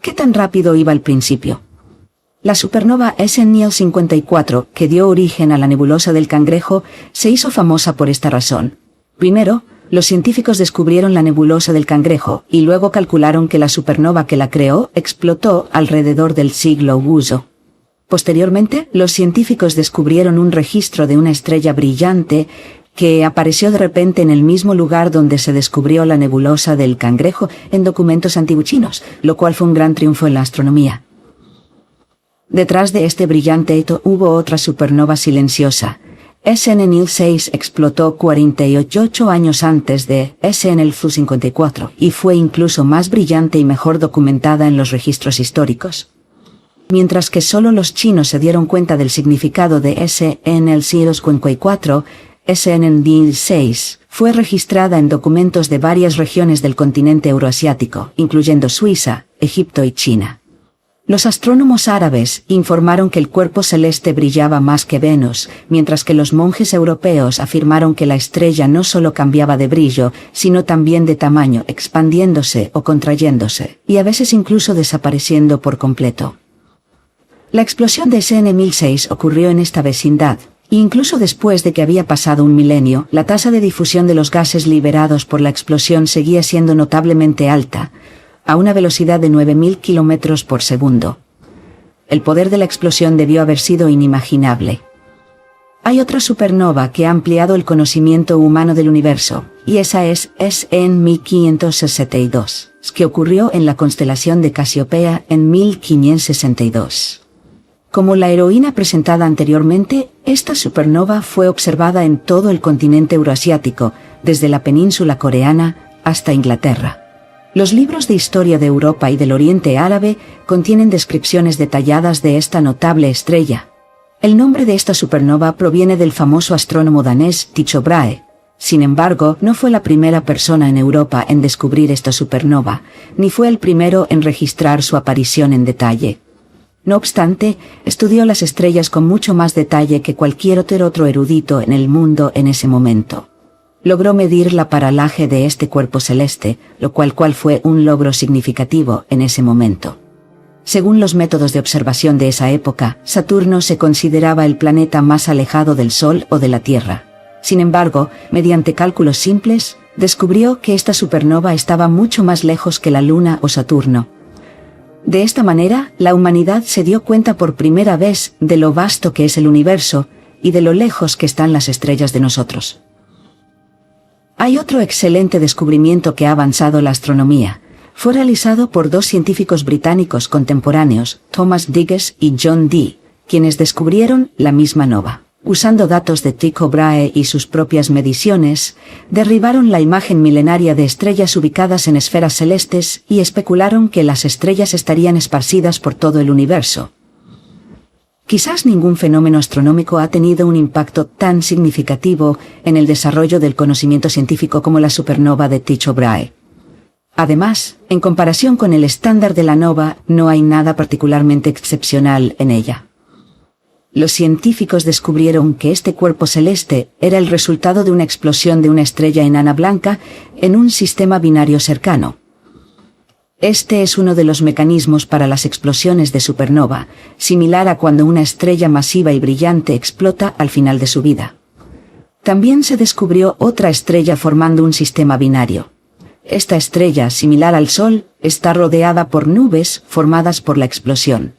S1: ¿Qué tan rápido iba al principio? La supernova SNIL 54, que dio origen a la nebulosa del Cangrejo, se hizo famosa por esta razón. Primero, los científicos descubrieron la nebulosa del Cangrejo, y luego calcularon que la supernova que la creó explotó alrededor del siglo Uso. Posteriormente, los científicos descubrieron un registro de una estrella brillante que apareció de repente en el mismo lugar donde se descubrió la nebulosa del Cangrejo en documentos antiguos chinos, lo cual fue un gran triunfo en la astronomía. Detrás de este brillante hito hubo otra supernova silenciosa. SNNIL 6 explotó 48 años antes de SNL 54 y fue incluso más brillante y mejor documentada en los registros históricos. Mientras que solo los chinos se dieron cuenta del significado de SNL 54, SNNIL 6 fue registrada en documentos de varias regiones del continente euroasiático, incluyendo Suiza, Egipto y China. Los astrónomos árabes informaron que el cuerpo celeste brillaba más que Venus, mientras que los monjes europeos afirmaron que la estrella no solo cambiaba de brillo, sino también de tamaño, expandiéndose o contrayéndose, y a veces incluso desapareciendo por completo. La explosión de SN 6 ocurrió en esta vecindad, e incluso después de que había pasado un milenio, la tasa de difusión de los gases liberados por la explosión seguía siendo notablemente alta, a una velocidad de 9.000 km por segundo. El poder de la explosión debió haber sido inimaginable. Hay otra supernova que ha ampliado el conocimiento humano del universo, y esa es SN 1562, que ocurrió en la constelación de Casiopea en 1562. Como la heroína presentada anteriormente, esta supernova fue observada en todo el continente euroasiático, desde la península coreana hasta Inglaterra. Los libros de historia de Europa y del Oriente Árabe contienen descripciones detalladas de esta notable estrella. El nombre de esta supernova proviene del famoso astrónomo danés Tycho Brahe. Sin embargo, no fue la primera persona en Europa en descubrir esta supernova, ni fue el primero en registrar su aparición en detalle. No obstante, estudió las estrellas con mucho más detalle que cualquier otro erudito en el mundo en ese momento. Logró medir la paralaje de este cuerpo celeste, lo cual fue un logro significativo en ese momento. Según los métodos de observación de esa época, Saturno se consideraba el planeta más alejado del Sol o de la Tierra. Sin embargo, mediante cálculos simples, descubrió que esta supernova estaba mucho más lejos que la Luna o Saturno. De esta manera, la humanidad se dio cuenta por primera vez de lo vasto que es el universo y de lo lejos que están las estrellas de nosotros. Hay otro excelente descubrimiento que ha avanzado la astronomía. Fue realizado por dos científicos británicos contemporáneos, Thomas Digges y John Dee, quienes descubrieron la misma nova. Usando datos de Tycho Brahe y sus propias mediciones, derribaron la imagen milenaria de estrellas ubicadas en esferas celestes y especularon que las estrellas estarían esparcidas por todo el universo. Quizás ningún fenómeno astronómico ha tenido un impacto tan significativo en el desarrollo del conocimiento científico como la supernova de Tycho Brahe. Además, en comparación con el estándar de la nova, no hay nada particularmente excepcional en ella. Los científicos descubrieron que este cuerpo celeste era el resultado de una explosión de una estrella enana blanca en un sistema binario cercano. Este es uno de los mecanismos para las explosiones de supernova, similar a cuando una estrella masiva y brillante explota al final de su vida. También se descubrió otra estrella formando un sistema binario. Esta estrella, similar al Sol, está rodeada por nubes formadas por la explosión.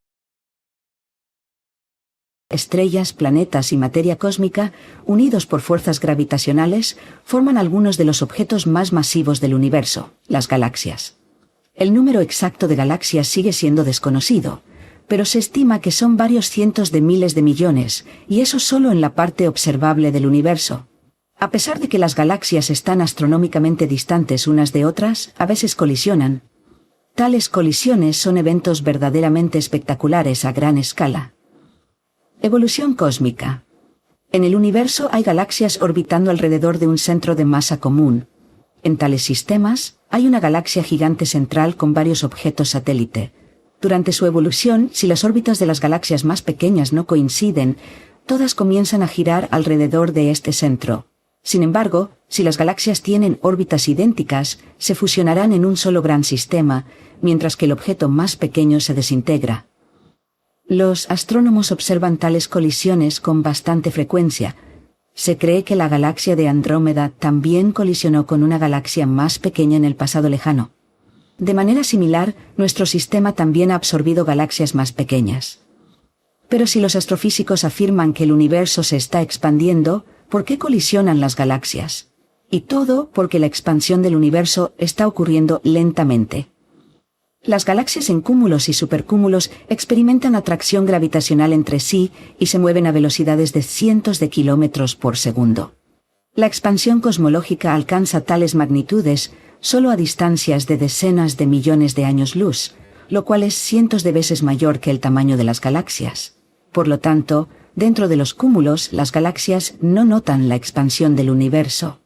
S1: Estrellas, planetas y materia cósmica, unidos por fuerzas gravitacionales, forman algunos de los objetos más masivos del universo, las galaxias. El número exacto de galaxias sigue siendo desconocido, pero se estima que son varios cientos de miles de millones, y eso solo en la parte observable del universo. A pesar de que las galaxias están astronómicamente distantes unas de otras, a veces colisionan. Tales colisiones son eventos verdaderamente espectaculares a gran escala. Evolución cósmica. En el universo hay galaxias orbitando alrededor de un centro de masa común. En tales sistemas, hay una galaxia gigante central con varios objetos satélite. Durante su evolución, si las órbitas de las galaxias más pequeñas no coinciden, todas comienzan a girar alrededor de este centro. Sin embargo, si las galaxias tienen órbitas idénticas, se fusionarán en un solo gran sistema, mientras que el objeto más pequeño se desintegra. Los astrónomos observan tales colisiones con bastante frecuencia. Se cree que la galaxia de Andrómeda también colisionó con una galaxia más pequeña en el pasado lejano. De manera similar, nuestro sistema también ha absorbido galaxias más pequeñas. Pero si los astrofísicos afirman que el universo se está expandiendo, ¿por qué colisionan las galaxias? Y todo porque la expansión del universo está ocurriendo lentamente. Las galaxias en cúmulos y supercúmulos experimentan atracción gravitacional entre sí y se mueven a velocidades de cientos de kilómetros por segundo. La expansión cosmológica alcanza tales magnitudes solo a distancias de decenas de millones de años luz, lo cual es cientos de veces mayor que el tamaño de las galaxias. Por lo tanto, dentro de los cúmulos, las galaxias no notan la expansión del universo.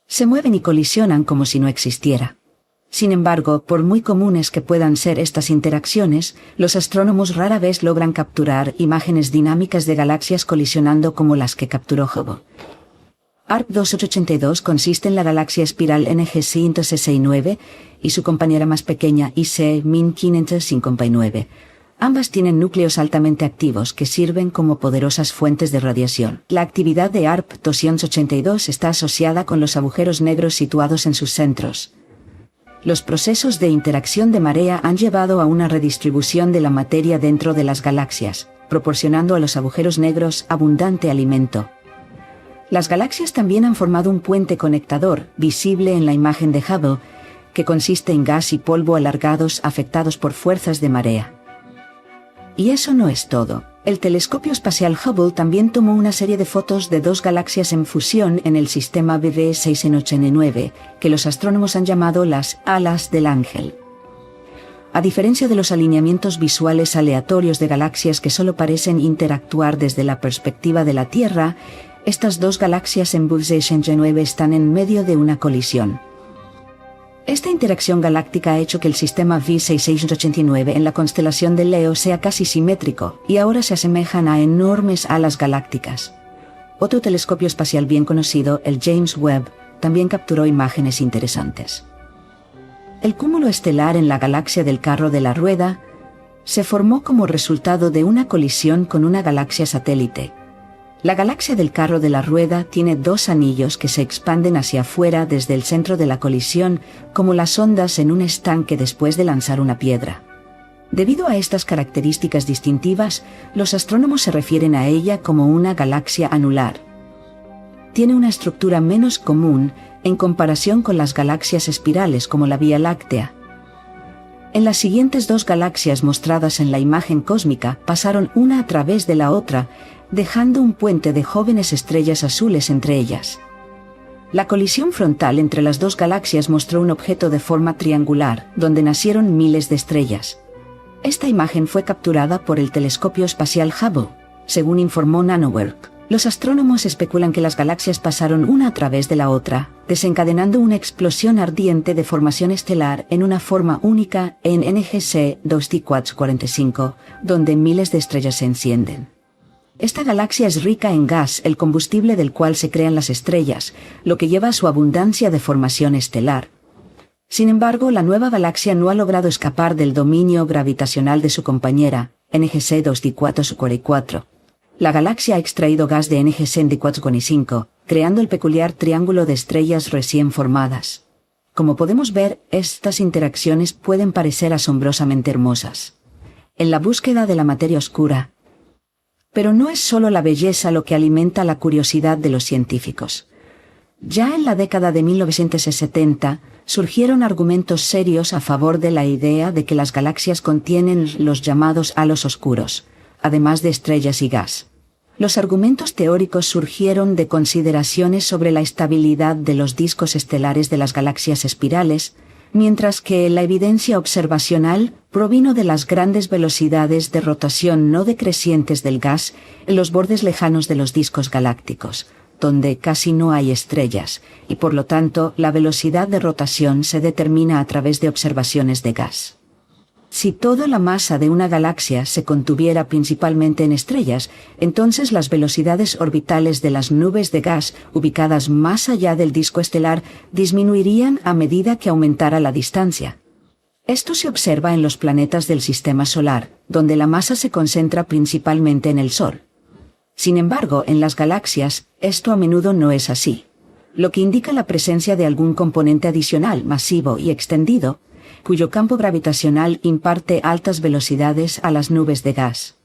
S1: Se mueven y colisionan como si no existiera. Sin embargo, por muy comunes que puedan ser estas interacciones, los astrónomos rara vez logran capturar imágenes dinámicas de galaxias colisionando como las que capturó Hubble. ARP 2882 consiste en la galaxia espiral NGC 569 y su compañera más pequeña IC 1559. Ambas tienen núcleos altamente activos que sirven como poderosas fuentes de radiación. La actividad de ARP 282 está asociada con los agujeros negros situados en sus centros. Los procesos de interacción de marea han llevado a una redistribución de la materia dentro de las galaxias, proporcionando a los agujeros negros abundante alimento. Las galaxias también han formado un puente conectador, visible en la imagen de Hubble, que consiste en gas y polvo alargados afectados por fuerzas de marea. Y eso no es todo. El telescopio espacial Hubble también tomó una serie de fotos de dos galaxias en fusión en el sistema BB 689, que los astrónomos han llamado las alas del ángel. A diferencia de los alineamientos visuales aleatorios de galaxias que solo parecen interactuar desde la perspectiva de la Tierra, estas dos galaxias en BB 689 están en medio de una colisión. Esta interacción galáctica ha hecho que el sistema V6689 en la constelación de Leo sea casi simétrico y ahora se asemejan a enormes alas galácticas. Otro telescopio espacial bien conocido, el James Webb, también capturó imágenes interesantes. El cúmulo estelar en la galaxia del Carro de la Rueda se formó como resultado de una colisión con una galaxia satélite. La galaxia del Carro de la Rueda tiene dos anillos que se expanden hacia afuera desde el centro de la colisión, como las ondas en un estanque después de lanzar una piedra. Debido a estas características distintivas, los astrónomos se refieren a ella como una galaxia anular. Tiene una estructura menos común en comparación con las galaxias espirales como la Vía Láctea. En las siguientes dos galaxias mostradas en la imagen cósmica pasaron una a través de la otra, dejando un puente de jóvenes estrellas azules entre ellas. La colisión frontal entre las dos galaxias mostró un objeto de forma triangular, donde nacieron miles de estrellas. Esta imagen fue capturada por el telescopio espacial Hubble, según informó Nanowork. Los astrónomos especulan que las galaxias pasaron una a través de la otra, desencadenando una explosión ardiente de formación estelar en una forma única en NGC 2445, donde miles de estrellas se encienden. Esta galaxia es rica en gas, el combustible del cual se crean las estrellas, lo que lleva a su abundancia de formación estelar. Sin embargo, la nueva galaxia no ha logrado escapar del dominio gravitacional de su compañera, NGC 2444. La galaxia ha extraído gas de NGC 2445, creando el peculiar triángulo de estrellas recién formadas. Como podemos ver, estas interacciones pueden parecer asombrosamente hermosas. En la búsqueda de la materia oscura. Pero no es solo la belleza lo que alimenta la curiosidad de los científicos. Ya en la década de 1970, surgieron argumentos serios a favor de la idea de que las galaxias contienen los llamados halos oscuros, además de estrellas y gas. Los argumentos teóricos surgieron de consideraciones sobre la estabilidad de los discos estelares de las galaxias espirales, mientras que la evidencia observacional provino de las grandes velocidades de rotación no decrecientes del gas en los bordes lejanos de los discos galácticos, donde casi no hay estrellas, y por lo tanto la velocidad de rotación se determina a través de observaciones de gas. Si toda la masa de una galaxia se contuviera principalmente en estrellas, entonces las velocidades orbitales de las nubes de gas ubicadas más allá del disco estelar disminuirían a medida que aumentara la distancia. Esto se observa en los planetas del sistema solar, donde la masa se concentra principalmente en el Sol. Sin embargo, en las galaxias, esto a menudo no es así, lo que indica la presencia de algún componente adicional, masivo y extendido, cuyo campo gravitacional imparte altas velocidades a las nubes de gas.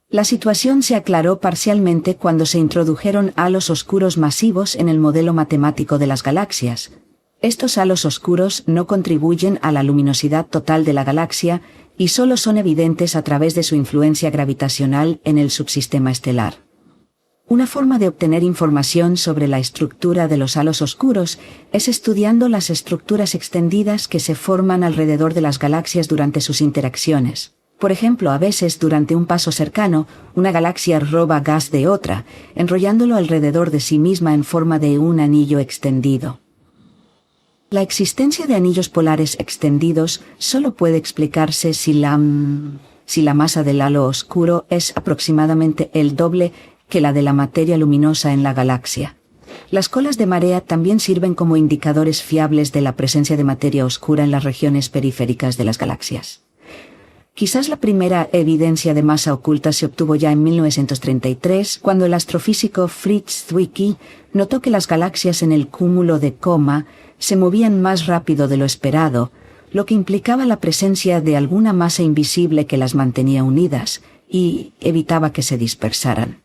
S1: La situación se aclaró parcialmente cuando se introdujeron halos oscuros masivos en el modelo matemático de las galaxias. Estos halos oscuros no contribuyen a la luminosidad total de la galaxia y solo son evidentes a través de su influencia gravitacional en el subsistema estelar. Una forma de obtener información sobre la estructura de los halos oscuros es estudiando las estructuras extendidas que se forman alrededor de las galaxias durante sus interacciones. Por ejemplo, a veces durante un paso cercano, una galaxia roba gas de otra, enrollándolo alrededor de sí misma en forma de un anillo extendido. La existencia de anillos polares extendidos solo puede explicarse si la masa del halo oscuro es aproximadamente el doble que la de la materia luminosa en la galaxia. Las colas de marea también sirven como indicadores fiables de la presencia de materia oscura en las regiones periféricas de las galaxias. Quizás la primera evidencia de masa oculta se obtuvo ya en 1933, cuando el astrofísico Fritz Zwicky notó que las galaxias en el cúmulo de Coma se movían más rápido de lo esperado, lo que implicaba la presencia de alguna masa invisible que las mantenía unidas y evitaba que se dispersaran.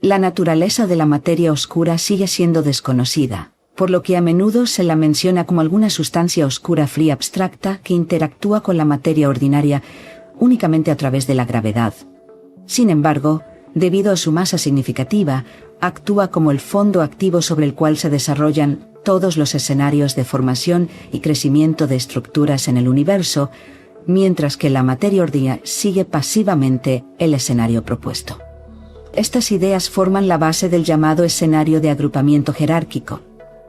S1: La naturaleza de la materia oscura sigue siendo desconocida, por lo que a menudo se la menciona como alguna sustancia oscura fría abstracta que interactúa con la materia ordinaria únicamente a través de la gravedad. Sin embargo, debido a su masa significativa, actúa como el fondo activo sobre el cual se desarrollan todos los escenarios de formación y crecimiento de estructuras en el universo, mientras que la materia ordinaria sigue pasivamente el escenario propuesto. Estas ideas forman la base del llamado escenario de agrupamiento jerárquico.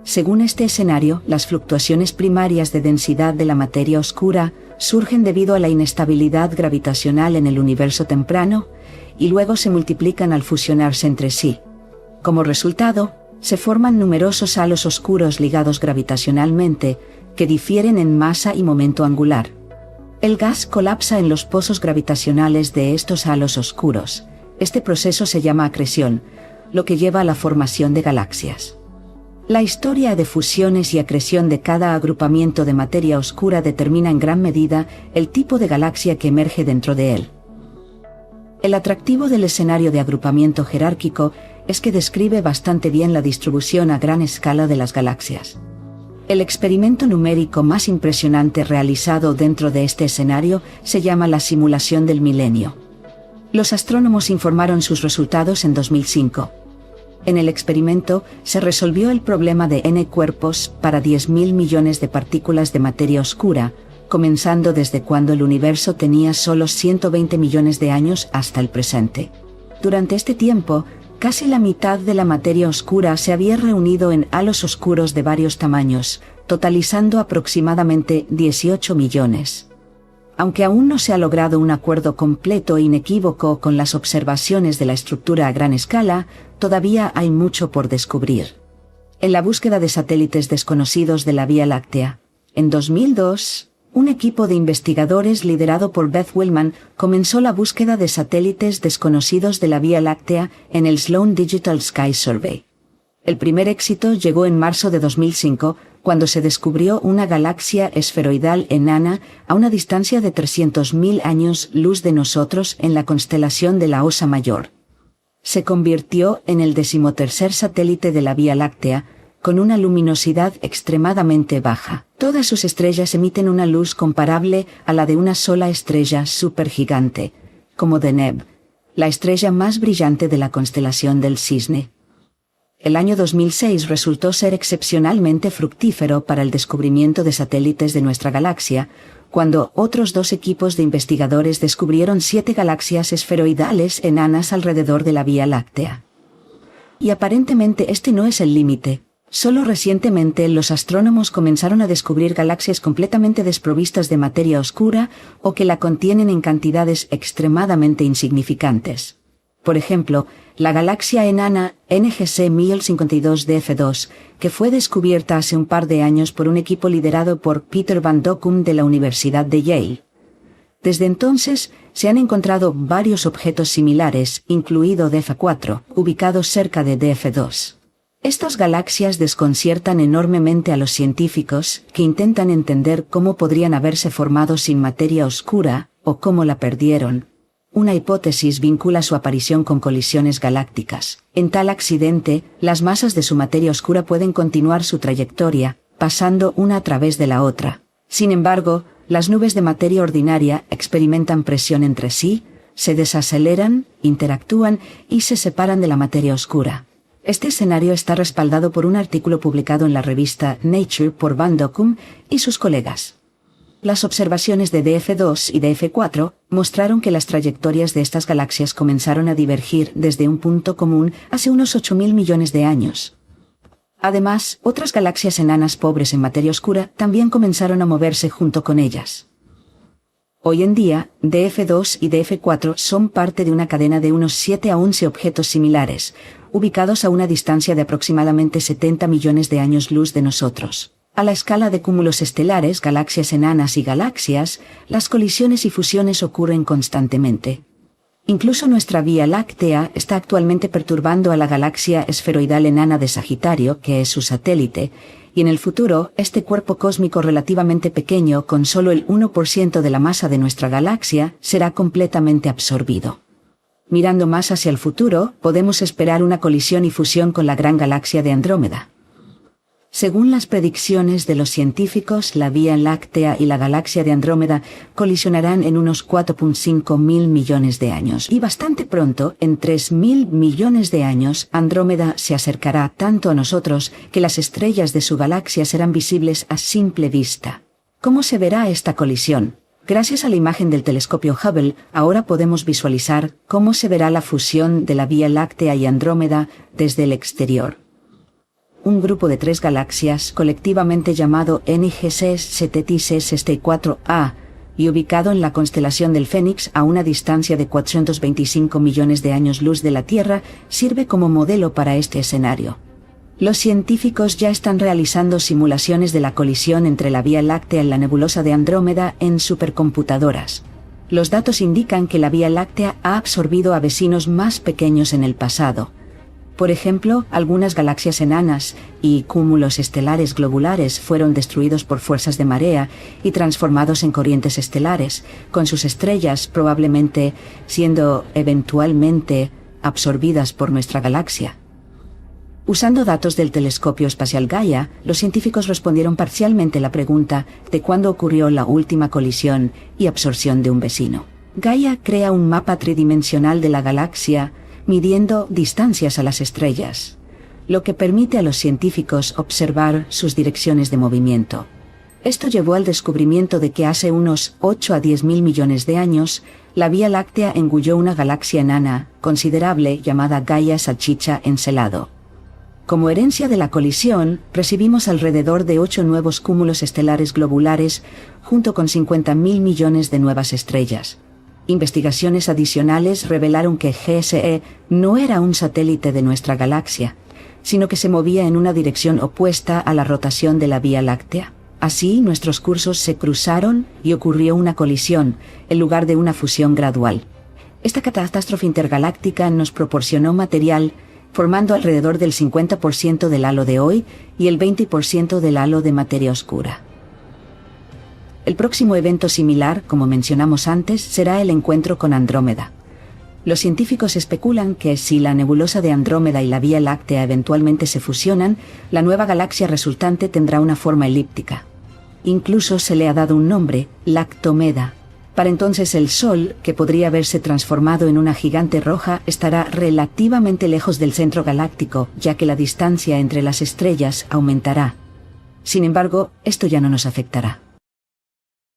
S1: Según este escenario, las fluctuaciones primarias de densidad de la materia oscura surgen debido a la inestabilidad gravitacional en el universo temprano y luego se multiplican al fusionarse entre sí. Como resultado, se forman numerosos halos oscuros ligados gravitacionalmente que difieren en masa y momento angular. El gas colapsa en los pozos gravitacionales de estos halos oscuros. Este proceso se llama acreción, lo que lleva a la formación de galaxias. La historia de fusiones y acreción de cada agrupamiento de materia oscura determina en gran medida el tipo de galaxia que emerge dentro de él. El atractivo del escenario de agrupamiento jerárquico es que describe bastante bien la distribución a gran escala de las galaxias. El experimento numérico más impresionante realizado dentro de este escenario se llama la simulación del milenio. Los astrónomos informaron sus resultados en 2005. En el experimento se resolvió el problema de n cuerpos para 10.000 millones de partículas de materia oscura, comenzando desde cuando el universo tenía solo 120 millones de años hasta el presente. Durante este tiempo, casi la mitad de la materia oscura se había reunido en halos oscuros de varios tamaños, totalizando aproximadamente 18 millones. Aunque aún no se ha logrado un acuerdo completo e inequívoco con las observaciones de la estructura a gran escala, todavía hay mucho por descubrir. En la búsqueda de satélites desconocidos de la Vía Láctea, en 2002, un equipo de investigadores liderado por Beth Willman comenzó la búsqueda de satélites desconocidos de la Vía Láctea en el Sloan Digital Sky Survey. El primer éxito llegó en marzo de 2005, cuando se descubrió una galaxia esferoidal enana a una distancia de 300.000 años luz de nosotros en la constelación de la Osa Mayor. Se convirtió en el 13º satélite de la Vía Láctea, con una luminosidad extremadamente baja. Todas sus estrellas emiten una luz comparable a la de una sola estrella supergigante, como Deneb, la estrella más brillante de la constelación del Cisne. El año 2006 resultó ser excepcionalmente fructífero para el descubrimiento de satélites de nuestra galaxia, cuando otros dos equipos de investigadores descubrieron 7 galaxias esferoidales enanas alrededor de la Vía Láctea. Y aparentemente este no es el límite. Solo recientemente los astrónomos comenzaron a descubrir galaxias completamente desprovistas de materia oscura o que la contienen en cantidades extremadamente insignificantes. Por ejemplo, la galaxia enana NGC 1052 que fue descubierta hace un par de años por un equipo liderado por Peter Van Dokkum de la Universidad de Yale. Desde entonces, se han encontrado varios objetos similares, incluido DF4, ubicados cerca de DF2. Estas galaxias desconciertan enormemente a los científicos, que intentan entender cómo podrían haberse formado sin materia oscura, o cómo la perdieron. Una hipótesis vincula su aparición con colisiones galácticas. En tal accidente, las masas de su materia oscura pueden continuar su trayectoria, pasando una a través de la otra. Sin embargo, las nubes de materia ordinaria experimentan presión entre sí, se desaceleran, interactúan y se separan de la materia oscura. Este escenario está respaldado por un artículo publicado en la revista Nature por Van Dokkum y sus colegas. Las observaciones de DF2 y DF4 mostraron que las trayectorias de estas galaxias comenzaron a divergir desde un punto común hace unos 8.000 millones de años. Además, otras galaxias enanas pobres en materia oscura también comenzaron a moverse junto con ellas. Hoy en día, DF2 y DF4 son parte de una cadena de unos 7 a 11 objetos similares, ubicados a una distancia de aproximadamente 70 millones de años luz de nosotros. A la escala de cúmulos estelares, galaxias enanas y galaxias, las colisiones y fusiones ocurren constantemente. Incluso nuestra Vía Láctea está actualmente perturbando a la galaxia esferoidal enana de Sagitario, que es su satélite, y en el futuro, este cuerpo cósmico relativamente pequeño, con solo el 1% de la masa de nuestra galaxia, será completamente absorbido. Mirando más hacia el futuro, podemos esperar una colisión y fusión con la gran galaxia de Andrómeda. Según las predicciones de los científicos, la Vía Láctea y la galaxia de Andrómeda colisionarán en unos 4,5 mil millones de años. Y bastante pronto, en 3.000 millones de años, Andrómeda se acercará tanto a nosotros que las estrellas de su galaxia serán visibles a simple vista. ¿Cómo se verá esta colisión? Gracias a la imagen del telescopio Hubble, ahora podemos visualizar cómo se verá la fusión de la Vía Láctea y Andrómeda desde el exterior. Un grupo de 3 galaxias, colectivamente llamado NGC 7664A, y ubicado en la constelación del Fénix a una distancia de 425 millones de años luz de la Tierra, sirve como modelo para este escenario. Los científicos ya están realizando simulaciones de la colisión entre la Vía Láctea y la nebulosa de Andrómeda en supercomputadoras. Los datos indican que la Vía Láctea ha absorbido a vecinos más pequeños en el pasado. Por ejemplo, algunas galaxias enanas y cúmulos estelares globulares fueron destruidos por fuerzas de marea y transformados en corrientes estelares, con sus estrellas probablemente siendo eventualmente absorbidas por nuestra galaxia. Usando datos del telescopio espacial Gaia, los científicos respondieron parcialmente la pregunta de cuándo ocurrió la última colisión y absorción de un vecino. Gaia crea un mapa tridimensional de la galaxia midiendo distancias a las estrellas, lo que permite a los científicos observar sus direcciones de movimiento. Esto llevó al descubrimiento de que hace unos 8 a 10 mil millones de años, la Vía Láctea engulló una galaxia enana considerable llamada Gaia Salchicha Encelado. Como herencia de la colisión, recibimos alrededor de 8 nuevos cúmulos estelares globulares, junto con 50.000 millones de nuevas estrellas. Investigaciones adicionales revelaron que GSE no era un satélite de nuestra galaxia, sino que se movía en una dirección opuesta a la rotación de la Vía Láctea. Así, nuestros cursos se cruzaron y ocurrió una colisión, en lugar de una fusión gradual. Esta catástrofe intergaláctica nos proporcionó material, formando alrededor del 50% del halo de hoy y el 20% del halo de materia oscura. El próximo evento similar, como mencionamos antes, será el encuentro con Andrómeda. Los científicos especulan que si la nebulosa de Andrómeda y la Vía Láctea eventualmente se fusionan, la nueva galaxia resultante tendrá una forma elíptica. Incluso se le ha dado un nombre, Lactomeda. Para entonces el Sol, que podría haberse transformado en una gigante roja, estará relativamente lejos del centro galáctico, ya que la distancia entre las estrellas aumentará. Sin embargo, esto ya no nos afectará.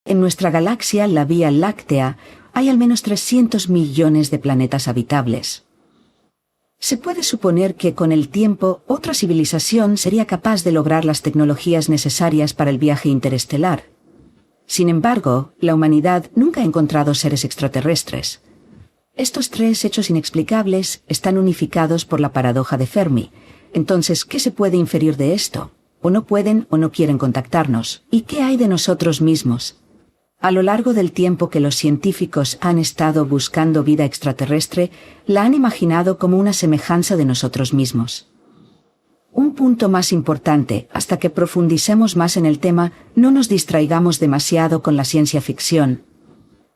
S1: En nuestra galaxia, la Vía Láctea, hay al menos 300 millones de planetas habitables. Se puede suponer que con el tiempo otra civilización sería capaz de lograr las tecnologías necesarias para el viaje interestelar. Sin embargo, la humanidad nunca ha encontrado seres extraterrestres. Estos 3 hechos inexplicables están unificados por la paradoja de Fermi. Entonces, ¿qué se puede inferir de esto? O no pueden o no quieren contactarnos. ¿Y qué hay de nosotros mismos? A lo largo del tiempo que los científicos han estado buscando vida extraterrestre, la han imaginado como una semejanza de nosotros mismos. Un punto más importante, hasta que profundicemos más en el tema, no nos distraigamos demasiado con la ciencia ficción.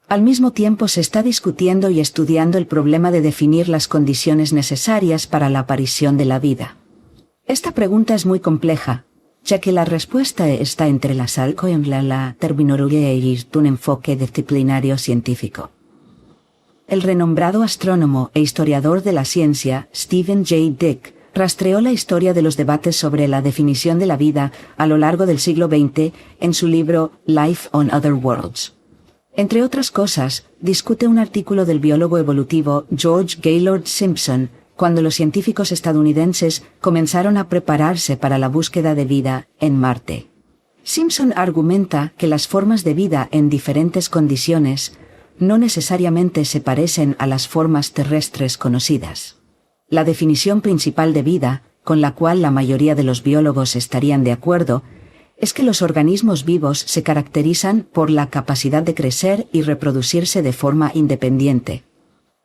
S1: Al mismo tiempo se está discutiendo y estudiando el problema de definir las condiciones necesarias para la aparición de la vida. Esta pregunta es muy compleja, ya que la respuesta está entrelazada con la terminología y un enfoque disciplinario científico. El renombrado astrónomo e historiador de la ciencia, Stephen J. Dick, rastreó la historia de los debates sobre la definición de la vida a lo largo del siglo XX en su libro Life on Other Worlds. Entre otras cosas, discute un artículo del biólogo evolutivo George Gaylord Simpson, cuando los científicos estadounidenses comenzaron a prepararse para la búsqueda de vida en Marte. Simpson argumenta que las formas de vida en diferentes condiciones no necesariamente se parecen a las formas terrestres conocidas. La definición principal de vida, con la cual la mayoría de los biólogos estarían de acuerdo, es que los organismos vivos se caracterizan por la capacidad de crecer y reproducirse de forma independiente.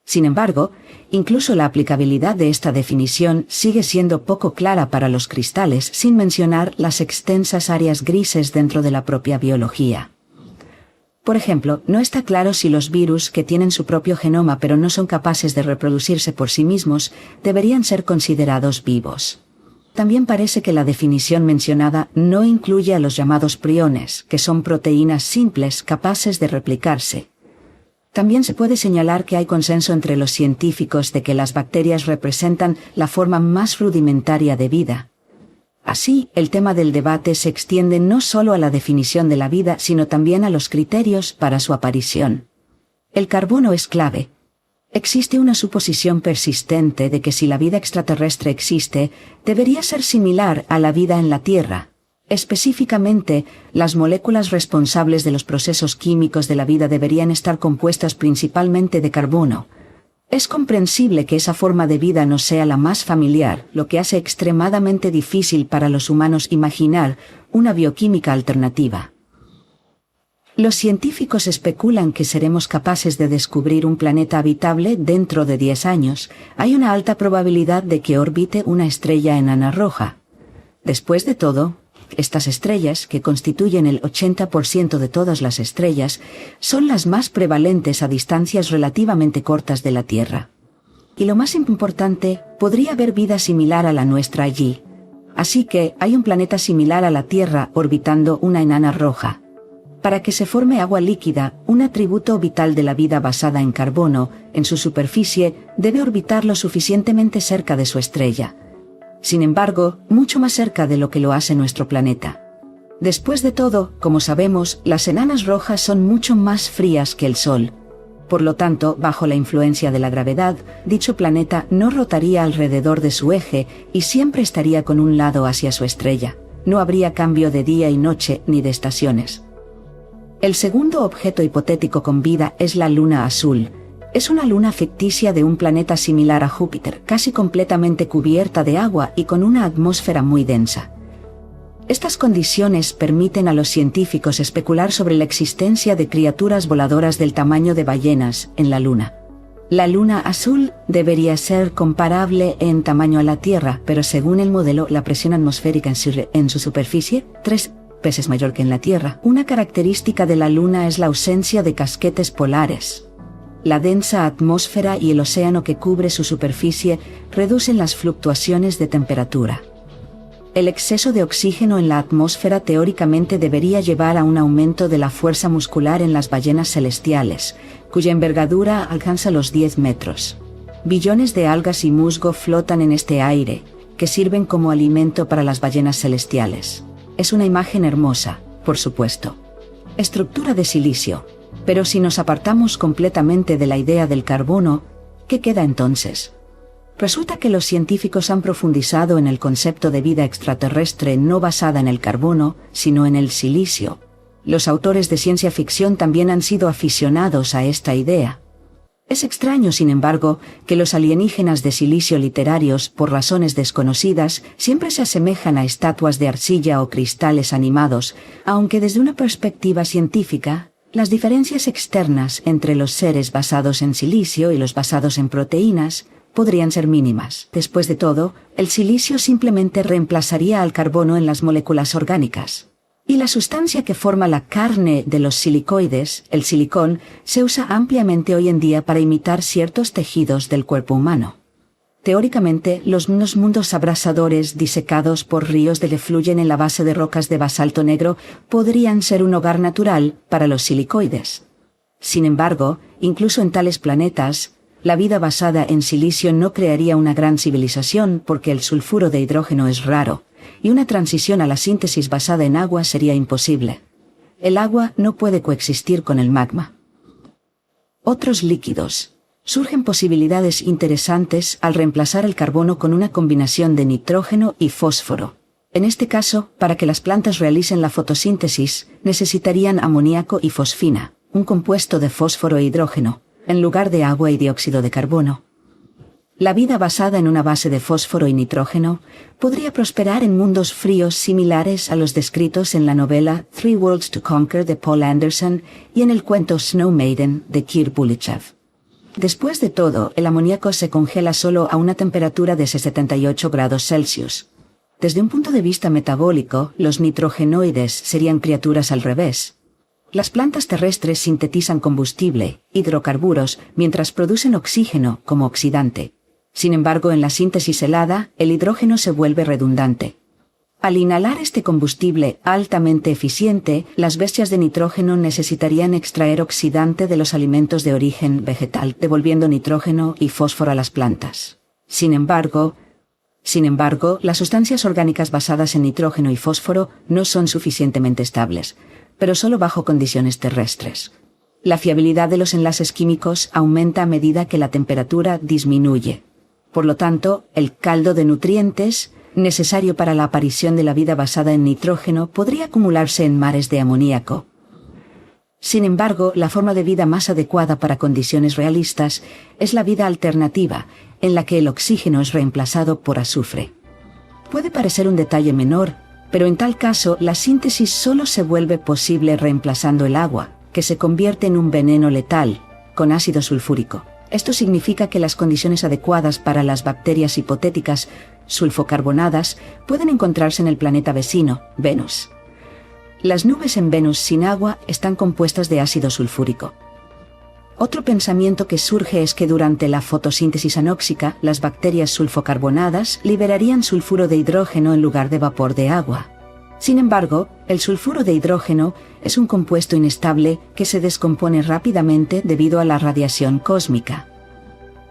S1: Sin embargo, incluso la aplicabilidad de esta definición sigue siendo poco clara para los cristales, sin mencionar las extensas áreas grises dentro de la propia biología. Por ejemplo, no está claro si los virus que tienen su propio genoma pero no son capaces de reproducirse por sí mismos deberían ser considerados vivos. También parece que la definición mencionada no incluye a los llamados priones, que son proteínas simples capaces de replicarse. También se puede señalar que hay consenso entre los científicos de que las bacterias representan la forma más rudimentaria de vida. Así, el tema del debate se extiende no solo a la definición de la vida, sino también a los criterios para su aparición. El carbono es clave. Existe una suposición persistente de que si la vida extraterrestre existe, debería ser similar a la vida en la Tierra. Específicamente, las moléculas responsables de los procesos químicos de la vida deberían estar compuestas principalmente de carbono. Es comprensible que esa forma de vida no sea la más familiar, lo que hace extremadamente difícil para los humanos imaginar una bioquímica alternativa. Los científicos especulan que seremos capaces de descubrir un planeta habitable dentro de 10 años. Hay una alta probabilidad de que orbite una estrella enana roja. Después de todo, estas estrellas, que constituyen el 80% de todas las estrellas, son las más prevalentes a distancias relativamente cortas de la Tierra. Y lo más importante, podría haber vida similar a la nuestra allí. Así que hay un planeta similar a la Tierra orbitando una enana roja. Para que se forme agua líquida, un atributo vital de la vida basada en carbono, en su superficie, debe orbitar lo suficientemente cerca de su estrella. Sin embargo, mucho más cerca de lo que lo hace nuestro planeta. Después de todo, como sabemos, las enanas rojas son mucho más frías que el Sol. Por lo tanto, bajo la influencia de la gravedad, dicho planeta no rotaría alrededor de su eje y siempre estaría con un lado hacia su estrella. No habría cambio de día y noche ni de estaciones. El segundo objeto hipotético con vida es la luna azul. Es una luna ficticia de un planeta similar a Júpiter, casi completamente cubierta de agua y con una atmósfera muy densa. Estas condiciones permiten a los científicos especular sobre la existencia de criaturas voladoras del tamaño de ballenas en la luna. La luna azul debería ser comparable en tamaño a la Tierra, pero según el modelo, la presión atmosférica en su superficie, 3 veces mayor que en la Tierra. Una característica de la Luna es la ausencia de casquetes polares. La densa atmósfera y el océano que cubre su superficie reducen las fluctuaciones de temperatura. El exceso de oxígeno en la atmósfera teóricamente debería llevar a un aumento de la fuerza muscular en las ballenas celestiales, cuya envergadura alcanza los 10 metros. Billones de algas y musgo flotan en este aire, que sirven como alimento para las ballenas celestiales. Es una imagen hermosa, por supuesto. Estructura de silicio. Pero si nos apartamos completamente de la idea del carbono, ¿qué queda entonces? Resulta que los científicos han profundizado en el concepto de vida extraterrestre no basada en el carbono, sino en el silicio. Los autores de ciencia ficción también han sido aficionados a esta idea. Es extraño, sin embargo, que los alienígenas de silicio literarios, por razones desconocidas, siempre se asemejan a estatuas de arcilla o cristales animados, aunque desde una perspectiva científica, las diferencias externas entre los seres basados en silicio y los basados en proteínas podrían ser mínimas. Después de todo, el silicio simplemente reemplazaría al carbono en las moléculas orgánicas. Y la sustancia que forma la carne de los silicoides, el silicón, se usa ampliamente hoy en día para imitar ciertos tejidos del cuerpo humano. Teóricamente, los mundos abrasadores disecados por ríos de que fluyen en la base de rocas de basalto negro podrían ser un hogar natural para los silicoides. Sin embargo, incluso en tales planetas, la vida basada en silicio no crearía una gran civilización porque el sulfuro de hidrógeno es raro, y una transición a la síntesis basada en agua sería imposible. El agua no puede coexistir con el magma. Otros líquidos. Surgen posibilidades interesantes al reemplazar el carbono con una combinación de nitrógeno y fósforo. En este caso, para que las plantas realicen la fotosíntesis, necesitarían amoníaco y fosfina, un compuesto de fósforo e hidrógeno, en lugar de agua y dióxido de carbono. La vida basada en una base de fósforo y nitrógeno podría prosperar en mundos fríos similares a los descritos en la novela Three Worlds to Conquer de Paul Anderson y en el cuento Snow Maiden de Kir Bulichev. Después de todo, el amoníaco se congela solo a una temperatura de 78 grados Celsius. Desde un punto de vista metabólico, los nitrogenoides serían criaturas al revés. Las plantas terrestres sintetizan combustible, hidrocarburos, mientras producen oxígeno como oxidante. Sin embargo, en la síntesis helada, el hidrógeno se vuelve redundante. Al inhalar este combustible altamente eficiente, las bestias de nitrógeno necesitarían extraer oxidante de los alimentos de origen vegetal, devolviendo nitrógeno y fósforo a las plantas. Sin embargo, las sustancias orgánicas basadas en nitrógeno y fósforo no son suficientemente estables, pero solo bajo condiciones terrestres. La fiabilidad de los enlaces químicos aumenta a medida que la temperatura disminuye. Por lo tanto, el caldo de nutrientes necesario para la aparición de la vida basada en nitrógeno podría acumularse en mares de amoníaco. Sin embargo, la forma de vida más adecuada para condiciones realistas es la vida alternativa, en la que el oxígeno es reemplazado por azufre. Puede parecer un detalle menor, pero en tal caso la síntesis solo se vuelve posible reemplazando el agua, que se convierte en un veneno letal, con ácido sulfúrico. Esto significa que las condiciones adecuadas para las bacterias hipotéticas sulfocarbonadas pueden encontrarse en el planeta vecino, Venus. Las nubes en Venus sin agua están compuestas de ácido sulfúrico. Otro pensamiento que surge es que durante la fotosíntesis anóxica, las bacterias sulfocarbonadas liberarían sulfuro de hidrógeno en lugar de vapor de agua. Sin embargo, el sulfuro de hidrógeno es un compuesto inestable que se descompone rápidamente debido a la radiación cósmica.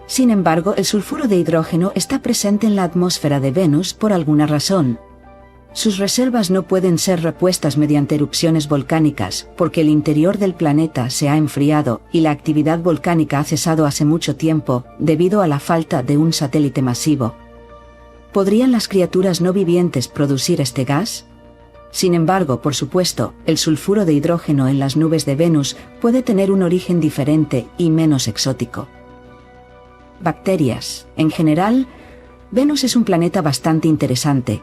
S1: Sin embargo, el sulfuro de hidrógeno está presente en la atmósfera de Venus por alguna razón. Sus reservas no pueden ser repuestas mediante erupciones volcánicas, porque el interior del planeta se ha enfriado y la actividad volcánica ha cesado hace mucho tiempo, debido a la falta de un satélite masivo. ¿Podrían las criaturas no vivientes producir este gas? Sin embargo, por supuesto, el sulfuro de hidrógeno en las nubes de Venus puede tener un origen diferente y menos exótico. Bacterias. En general, Venus es un planeta bastante interesante.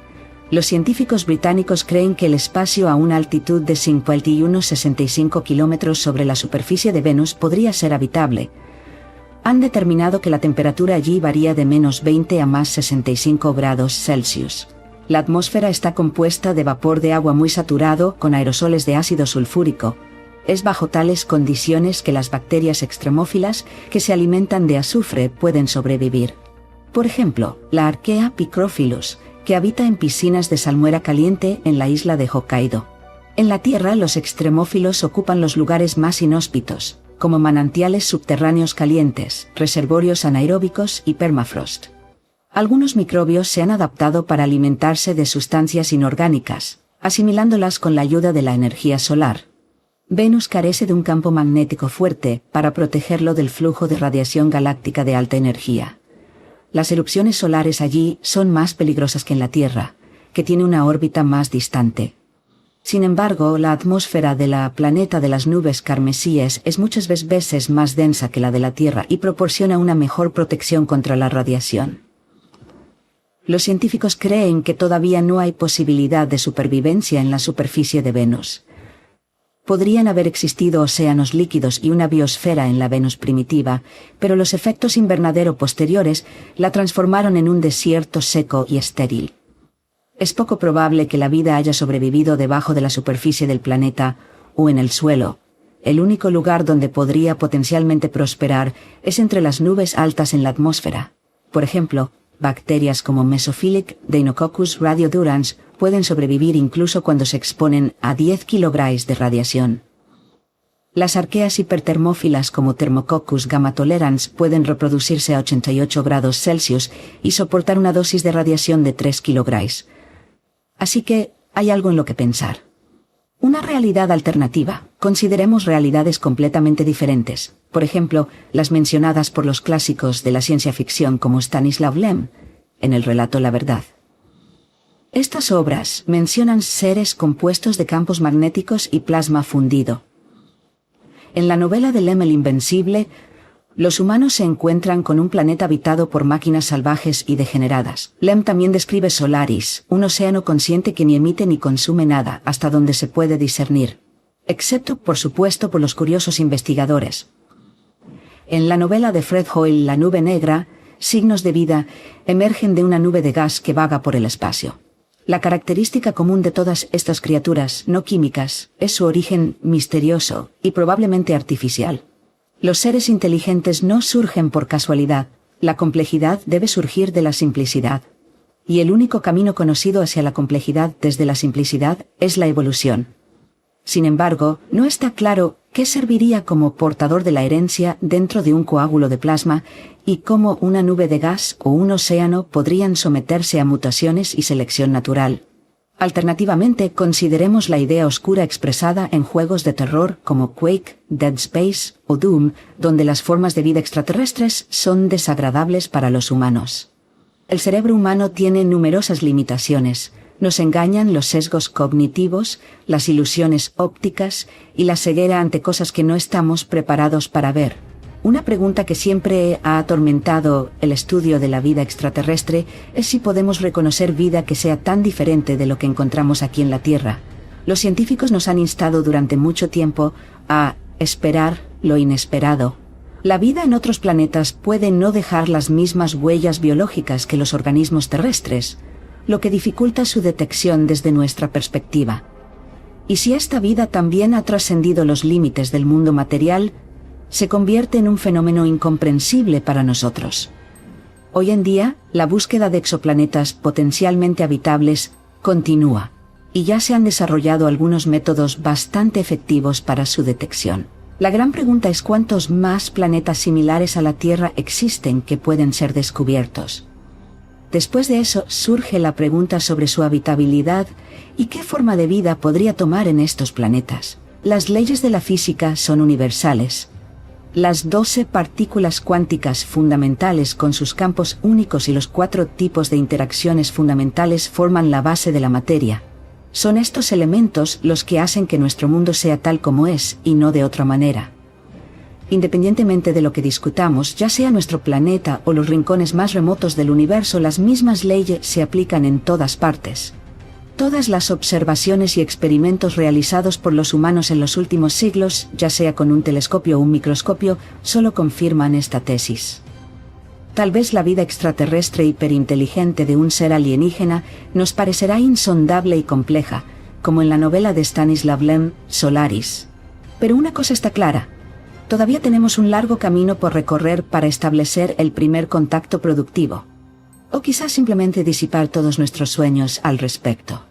S1: Los científicos británicos creen que el espacio a una altitud de 51,65 kilómetros sobre la superficie de Venus podría ser habitable. Han determinado que la temperatura allí varía de -20 a más 65 grados Celsius. La atmósfera está compuesta de vapor de agua muy saturado con aerosoles de ácido sulfúrico. Es bajo tales condiciones que las bacterias extremófilas que se alimentan de azufre pueden sobrevivir. Por ejemplo, la Archaea picrophilus, que habita en piscinas de salmuera caliente en la isla de Hokkaido. En la Tierra, los extremófilos ocupan los lugares más inhóspitos, como manantiales subterráneos calientes, reservorios anaeróbicos y permafrost. Algunos microbios se han adaptado para alimentarse de sustancias inorgánicas, asimilándolas con la ayuda de la energía solar. Venus carece de un campo magnético fuerte para protegerlo del flujo de radiación galáctica de alta energía. Las erupciones solares allí son más peligrosas que en la Tierra, que tiene una órbita más distante. Sin embargo, la atmósfera de la planeta de las nubes carmesíes es muchas veces más densa que la de la Tierra y proporciona una mejor protección contra la radiación. Los científicos creen que todavía no hay posibilidad de supervivencia en la superficie de Venus. Podrían haber existido océanos líquidos y una biosfera en la Venus primitiva, pero los efectos invernadero posteriores la transformaron en un desierto seco y estéril. Es poco probable que la vida haya sobrevivido debajo de la superficie del planeta o en el suelo. El único lugar donde podría potencialmente prosperar es entre las nubes altas en la atmósfera. Por ejemplo, bacterias como Mesophilic Deinococcus radiodurans pueden sobrevivir incluso cuando se exponen a 10 kilogramos de radiación. Las arqueas hipertermófilas como Thermococcus gamma tolerans pueden reproducirse a 88 grados Celsius y soportar una dosis de radiación de 3 kilogramos. Así que hay algo en lo que pensar. Una realidad alternativa. Consideremos realidades completamente diferentes. Por ejemplo, las mencionadas por los clásicos de la ciencia ficción como Stanislaw Lem, en el relato La Verdad. Estas obras mencionan seres compuestos de campos magnéticos y plasma fundido. En la novela de Lem el Invencible, los humanos se encuentran con un planeta habitado por máquinas salvajes y degeneradas. Lem también describe Solaris, un océano consciente que ni emite ni consume nada, hasta donde se puede discernir. Excepto, por supuesto, por los curiosos investigadores. En la novela de Fred Hoyle, La nube negra, signos de vida emergen de una nube de gas que vaga por el espacio. La característica común de todas estas criaturas no químicas es su origen misterioso y probablemente artificial. Los seres inteligentes no surgen por casualidad, La complejidad debe surgir de la simplicidad. Y el único camino conocido hacia la complejidad desde la simplicidad es la evolución. Sin embargo, no está claro qué serviría como portador de la herencia dentro de un coágulo de plasma y cómo una nube de gas o un océano podrían someterse a mutaciones y selección natural. Alternativamente, consideremos la idea oscura expresada en juegos de terror como Quake, Dead Space o Doom, donde las formas de vida extraterrestres son desagradables para los humanos. El cerebro humano tiene numerosas limitaciones. Nos engañan los sesgos cognitivos, las ilusiones ópticas y la ceguera ante cosas que no estamos preparados para ver. Una pregunta que siempre ha atormentado el estudio de la vida extraterrestre es si podemos reconocer vida que sea tan diferente de lo que encontramos aquí en la Tierra. Los científicos nos han instado durante mucho tiempo a esperar lo inesperado. La vida en otros planetas puede no dejar las mismas huellas biológicas que los organismos terrestres, lo que dificulta su detección desde nuestra perspectiva. Y si esta vida también ha trascendido los límites del mundo material, se convierte en un fenómeno incomprensible para nosotros. Hoy en día, la búsqueda de exoplanetas potencialmente habitables continúa, y ya se han desarrollado algunos métodos bastante efectivos para su detección. La gran pregunta es cuántos más planetas similares a la Tierra existen que pueden ser descubiertos. Después de eso surge la pregunta sobre su habitabilidad y qué forma de vida podría tomar en estos planetas. Las leyes de la física son universales. Las 12 partículas cuánticas fundamentales con sus campos únicos y los 4 tipos de interacciones fundamentales forman la base de la materia. Son estos elementos los que hacen que nuestro mundo sea tal como es y no de otra manera. Independientemente de lo que discutamos, ya sea nuestro planeta o los rincones más remotos del universo, las mismas leyes se aplican en todas partes. Todas las observaciones y experimentos realizados por los humanos en los últimos siglos, ya sea con un telescopio o un microscopio, solo confirman esta tesis. Tal vez la vida extraterrestre hiperinteligente de un ser alienígena nos parecerá insondable y compleja, como en la novela de Stanislav Lem, Solaris. Pero una cosa está clara. Todavía tenemos un largo camino por recorrer para establecer el primer contacto productivo. O quizás simplemente disipar todos nuestros sueños al respecto.